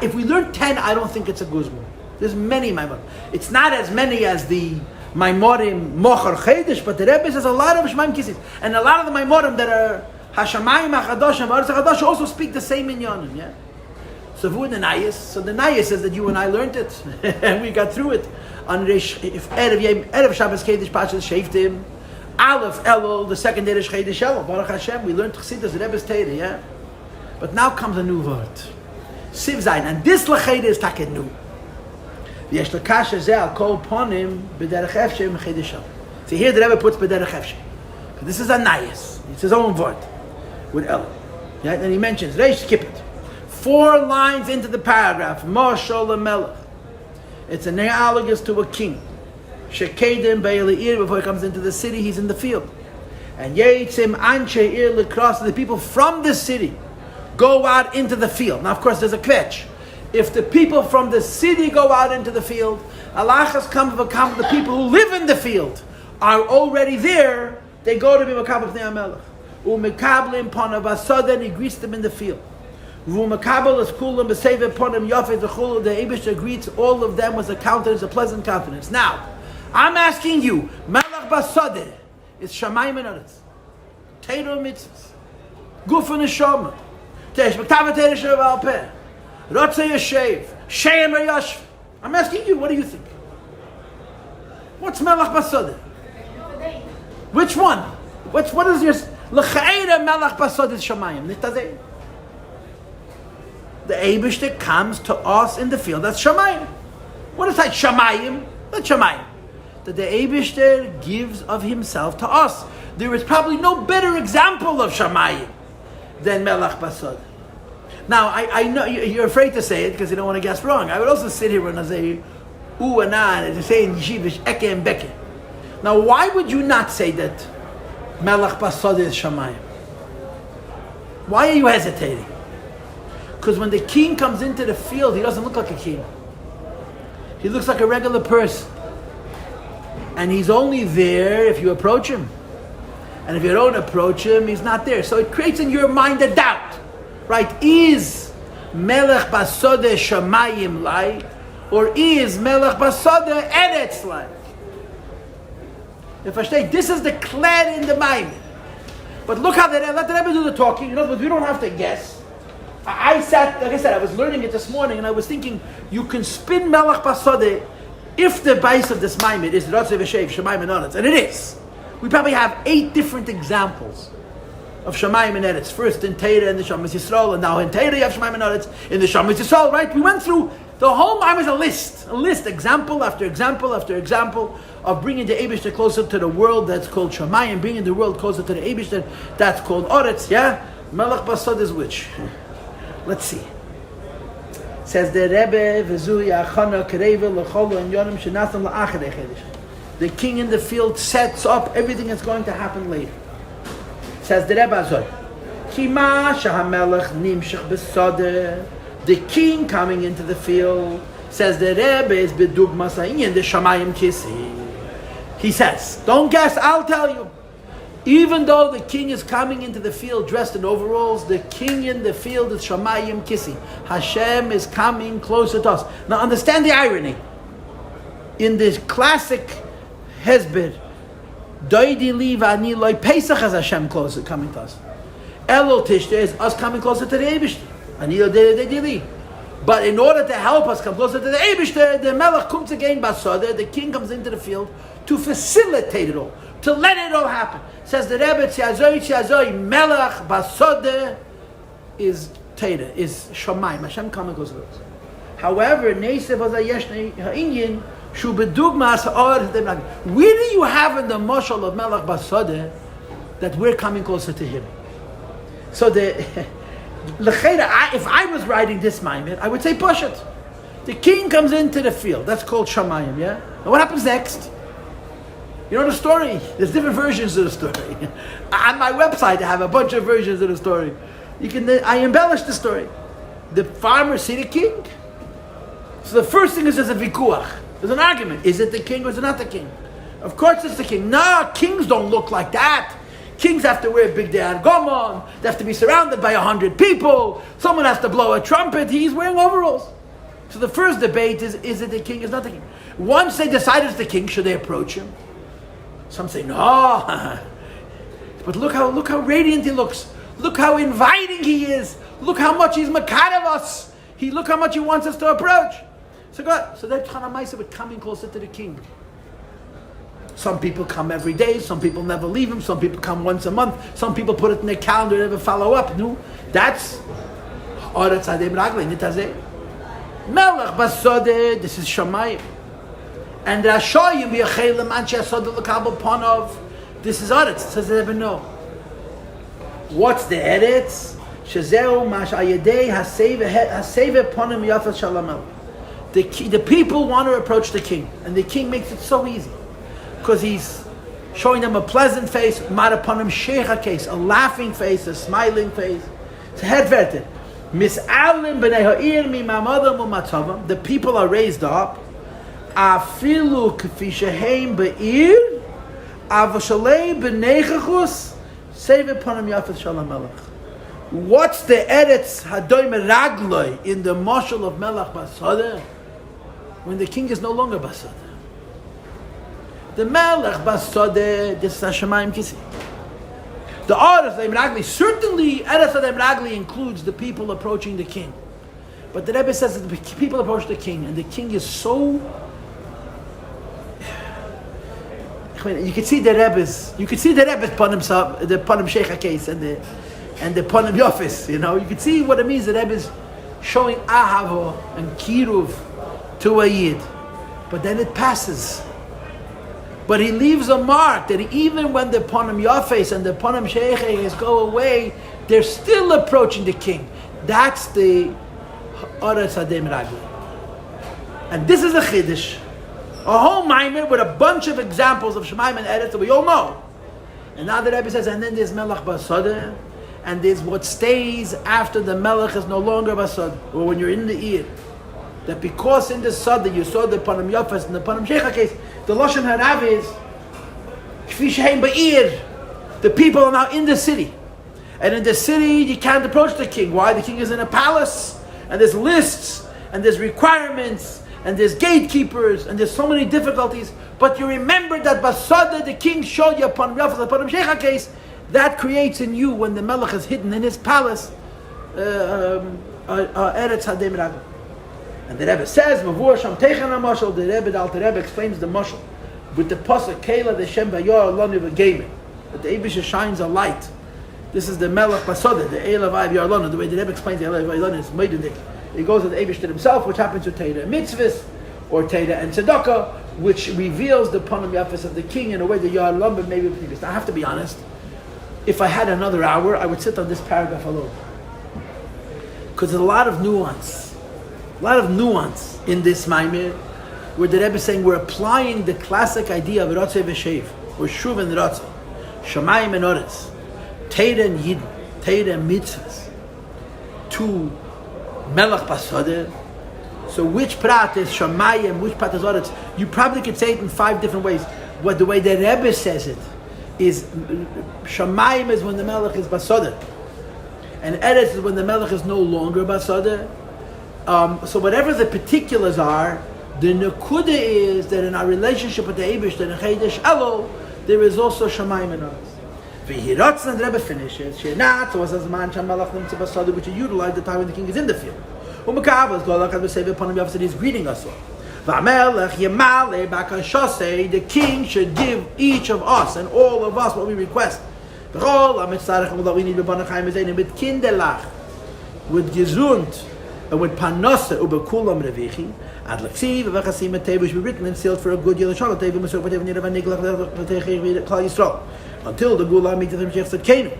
If we learn 10, I don't think it's a guzman. There's many Maimorim. It's not as many as the Maimorim Mochar Chedesh, but the Rebbe says a lot of Hashamayim Kisi, and a lot of the Maimorim that are Hashamayim Achadosh and Ba'aretz Achadosh also speak the same inyanim. Yeah. So the Nayas. So the Nayas says that you and I learned it, and we got through it. On Erev Shabbos Chedesh Pashas Sheftim, Aleph Elul, the second day of Chedesh Elul. Baruch Hashem, we learned Chassidus, the Rebbe's Torah, yeah. But now comes a new word, Siv Zayin, and this Lecheda is taken new. V'yesh lekasha zeh al kol ponim b'derech efshe m'Chedesh Elul. See here the Rebbe puts b'derech efshe. This is a Nayas. It's his own word with Elul. Yeah, and he mentions Reish skip it. 4 lines into the paragraph, Mashal Melech. It's analogous to a king. Shekedim Be'el'ir, before he comes into the city, he's in the field. And Yetzim Anshe Ir L'Kras, the people from the city go out into the field. Now, of course, there's a kvetch. If the people from the city go out into the field, Alachas come the people who live in the field are already there, they go to be Makab of Ne'amelech. Umekablim Panav Asad, and he greets them in the field. The Eibishter greets all of them with a countenance, a pleasant countenance. Now, I'm asking you, Melech Basadeh is Shamayim and Aretz, Teiro Mitzvahs, Guf and Neshama, Tesh B'Ktav Teresh V'Al Peh, Rotze Yeshev, Sheim Yashv. I'm asking you, what do you think? What's Melech Basadeh? Which one? What is your L'Chaira Melech Basadeh is Shamayim? Nitadeh. The Eibishter comes to us in the field. That's Shamayim. What is that Shamayim? That's Shamayim. That the Eibishter gives of himself to us. There is probably no better example of Shamayim than Melech Basad. Now, I know you're afraid to say it because you don't want to guess wrong. I would also sit here and say, ooh and ah, and say in Yeshivish, Eke and Beke. Now, why would you not say that Melech Basad is Shamayim? Why are you hesitating? Because when the king comes into the field, he doesn't look like a king. He looks like a regular person. And he's only there if you approach him. And if you don't approach him, he's not there. So it creates in your mind a doubt. Right? Is Melech Basodeh Shamayim like? Or is Melech Basodeh Eretz like? If I say, this is the clad in the mind. But look how let the Rebbe do the talking. You know, but we don't have to guess. I sat, like I said, I was learning it this morning, and I was thinking, you can spin Melech Basodeh if the base of this Maimed is Ratze V'Shev, Shamayim and Eretz, and it is. We probably have 8 different examples of Shamayim and Eretz. First in Teira and the Shamas Yisrael, and now in Teira you have Shamayim and Eretz, in the Shamas Yisrael, right? We went through the whole Maimed is a list, example after example after example of bringing the Eibishter closer to the world that's called Shamayim, bringing the world closer to the Eibishter that's called Eretz, yeah? Melech Basodeh is which? Let's see. Says the Rebbe, the king in the field sets up everything that's going to happen later. Says the Rebbe Azor, the king coming into the field, says the Rebbe is bedugmas in the Hashamayim Kisi. He says, don't guess, I'll tell you. Even though the king is coming into the field dressed in overalls, the king in the field is Hashamayim Kisi. Hashem is coming closer to us. Now understand the irony. In this classic Hezbir. Doidi li v'ani loy Pesach as Hashem closer coming to us. Elul Tishta is us coming closer to the Eibishter. Ani lo doidi li. But in order to help us come closer to the Eibishter, the Melech comes again basada. The king comes into the field to facilitate it all, to let it all happen. Says the Rebbe, Tziazoi, Melech basada is Teda, is Shamayim. Hashem coming closer to us. However, Nesev Hazayesh Ha'inyin. Where do you have in the mashal of Melech Basada that we're coming closer to him? So if I was writing this Maimed, I would say push it. The king comes into the field. That's called Shamayim, yeah? And what happens next? You know the story? There's different versions of the story. On my website, I have a bunch of versions of the story. I embellish the story. The farmers see the king. So the first thing is there's a vikuach. There's an argument. Is it the king or is it not the king? Of course it's the king. No, kings don't look like that. Kings have to wear big de'ar gomon. They have to be surrounded by 100 people. Someone has to blow a trumpet. He's wearing overalls. So the first debate is it the king or is not the king? Once they decide it's the king, should they approach him? Some say no. But look how radiant he looks. Look how inviting he is. Look how much he's makar of us. Look how much he wants us to approach. So God, so that Chanamaisa with coming closer to the king. Some people come every day, some people never leave him, some people come once a month, some people put it in their calendar and never follow up. No, that's Oretz Adem Ragli, Nitazeh. Melech Basode, this is Shamayim. And Rashoyim Yachelem Anshe Asod L'Kabel Ponov, this is Oretz, says they never know. What's the Eretz? Shezeu Mash Ayedei Haseve Ponim Yafet Shalamel. The people want to approach the king, and the king makes it so easy because he's showing them a pleasant face, maraponim shecha case, a laughing face, a smiling face. It's hedverted. Mis'alim b'nei ha'ir mi'mamadam u'matzavam. The people are raised up. Afilu k'fi sheheim b'ir, avashalei b'neichachus, save ponim yafet shalom melech. What's the eretz hadoy meragloi in the mashal of Melech Basada? When the king is no longer Basada. The Melech Basada, this is Hashamayim Kisi. The Eretz Ragli, certainly Eretz Ragli includes the people approaching the king. But the Rebbe says that the people approach the king, and the king is so... You can see the Rebbe's Panim Sheikha case and the Panim Yofis, you know. You can see what it means. The Rebbe is showing Ahava and Kiruv to a Yid. But then it passes. But he leaves a mark that even when the Panim Yofis and the Panim Sheikha go away, they're still approaching the king. That's the Oretz Adem Ragli. And this is a Chiddush. A whole Maimer with a bunch of examples of Shemaim and Eretz that we all know. And now the Rebbe says, and then there's Melech Basada, and there's what stays after the Melech is no longer Basada, or when you're in the ear. That because in the Sada you saw the Panim Yafas and the Panim Sheikha case, the Lashon Harav is, Kfi Shehem Ba'ir, the people are now in the city. And in the city you can't approach the king. Why? The king is in a palace, and there's lists, and there's requirements, and there's gatekeepers, and there's so many difficulties. But you remember that Basada, the king showed you upon Rafah, upon Sheikha case, that creates in you, when the Melech is hidden in his palace, Eretz Hadem Ragli. And the Rebbe says, Mavur Sham Techen HaMashal, the Rebbe, the Alter Rebbe explains the Mashal, with the Pasuk, Kela the Shem Bayor Alonu V'Geimen, that the Eibusha shines a light. This is the Melech Basada, the Eil of Ayv Yarlonu, the way the Rebbe explains the Eil of Yarlonu is Meidunik. He goes to the Eibusha himself, which happens to Teda Mitzvahs, or Teda and Tzedakah, which reveals the Panim Yafas of the king in a way that Yarlon, but maybe with I have to be honest, if I had another hour, I would sit on this paragraph alone. Because there's a lot of nuance in this Maimir, where the Rebbe is saying we're applying the classic idea of Ratzeh V'Sheiv, or Shuv and Ratzeh, Shamayim and Oretz, Teda and Yidden, Teda and Mitzvahs, to Melech Basada. So which prat is Shamayim, which prat is Oretz? You probably could say it in 5 different ways. But the way the Rebbe says it is Shamayim is when the Melech is Basada, and Eretz is when the Melech is no longer Basada. So whatever the particulars are, The Nekuda is that in our relationship with the Eibush, the Chedesh Elul, there is also Shamayim in us. V'hiratzon, and the Rebbe finishes, She'nat was as man Shamalach Nimtze Basadu, which is utilized the time when the king is in the field. U'mekavas, Golach HaBesev upon him, that he's greeting us all. V'amelech Yemale Bakashosei, the king should give each of us and all of us what we request. V'chol HaMitzarech V'lo we need B'banach Chaim Ezenim, with Kindelach, with Gesund, and with Panosa, Ubekulam Revichi, Ad Leksiv, V'chasim et Tevu, should be written and sealed for a good Yelashon, Tevu Mesok, V'tevu Nirav Niglach, V'techei Klal Yisrael, until the Gula meets the Mashiach Tzedkenu.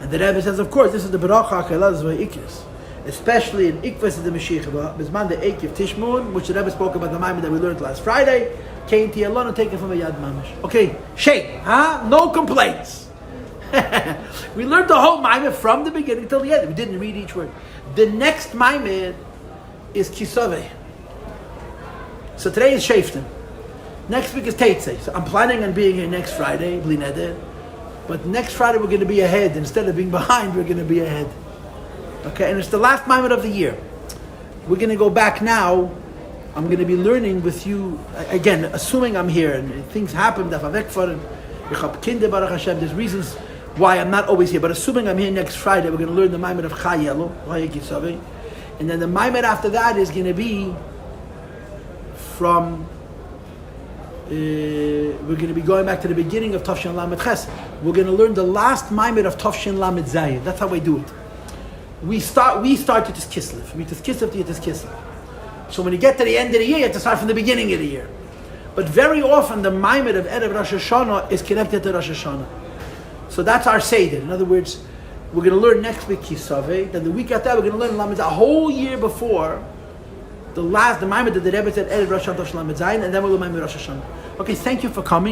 And the Rebbe says, of course, this is the Beracha HaKelaz V'ikris, especially in Ikvas of the Mashiach, Bizman the Eikiv Tishmun, which the Rebbe spoke about the Maimon that we learned last Friday, came to Yalon and taken from a Yad Mamish. Okay, shake, huh? No complaints. We learned the whole Maimon from the beginning till the end. We didn't read each word. The next Maimon is Kisave. So today is Shaftim. Next week is Teitzei. So I'm planning on being here next Friday, Bli Neder. But next Friday we're going to be ahead. Instead of being behind, we're going to be ahead. Okay, and it's the last Maimon of the year. We're going to go back now. I'm going to be learning with you, again, assuming I'm here and things happen, there's reasons why I'm not always here, but assuming I'm here next Friday, we're going to learn the Maimon of Chayelu, and then the Maimon after that is going to be from, we're going to be going back to the beginning of Tafshin Lamed Ches. We're going to learn the last Maimon of Tafshin Lamed Zayin. That's how we do it. We start to this Kislev. From this Kislev to this Kislev. So when you get to the end of the year, you have to start from the beginning of the year. But very often the Maimon of Erev Rosh Hashanah is connected to Rosh Hashanah. So that's our Seder. In other words, we're going to learn next week Kisave. Then the week after that, we're going to learn Lamed Zayin. A whole year before the Maimon that the Rebbe said Erev Rosh Hashanah, and then we'll learn Maimon Rosh Hashanah. Okay, thank you for coming.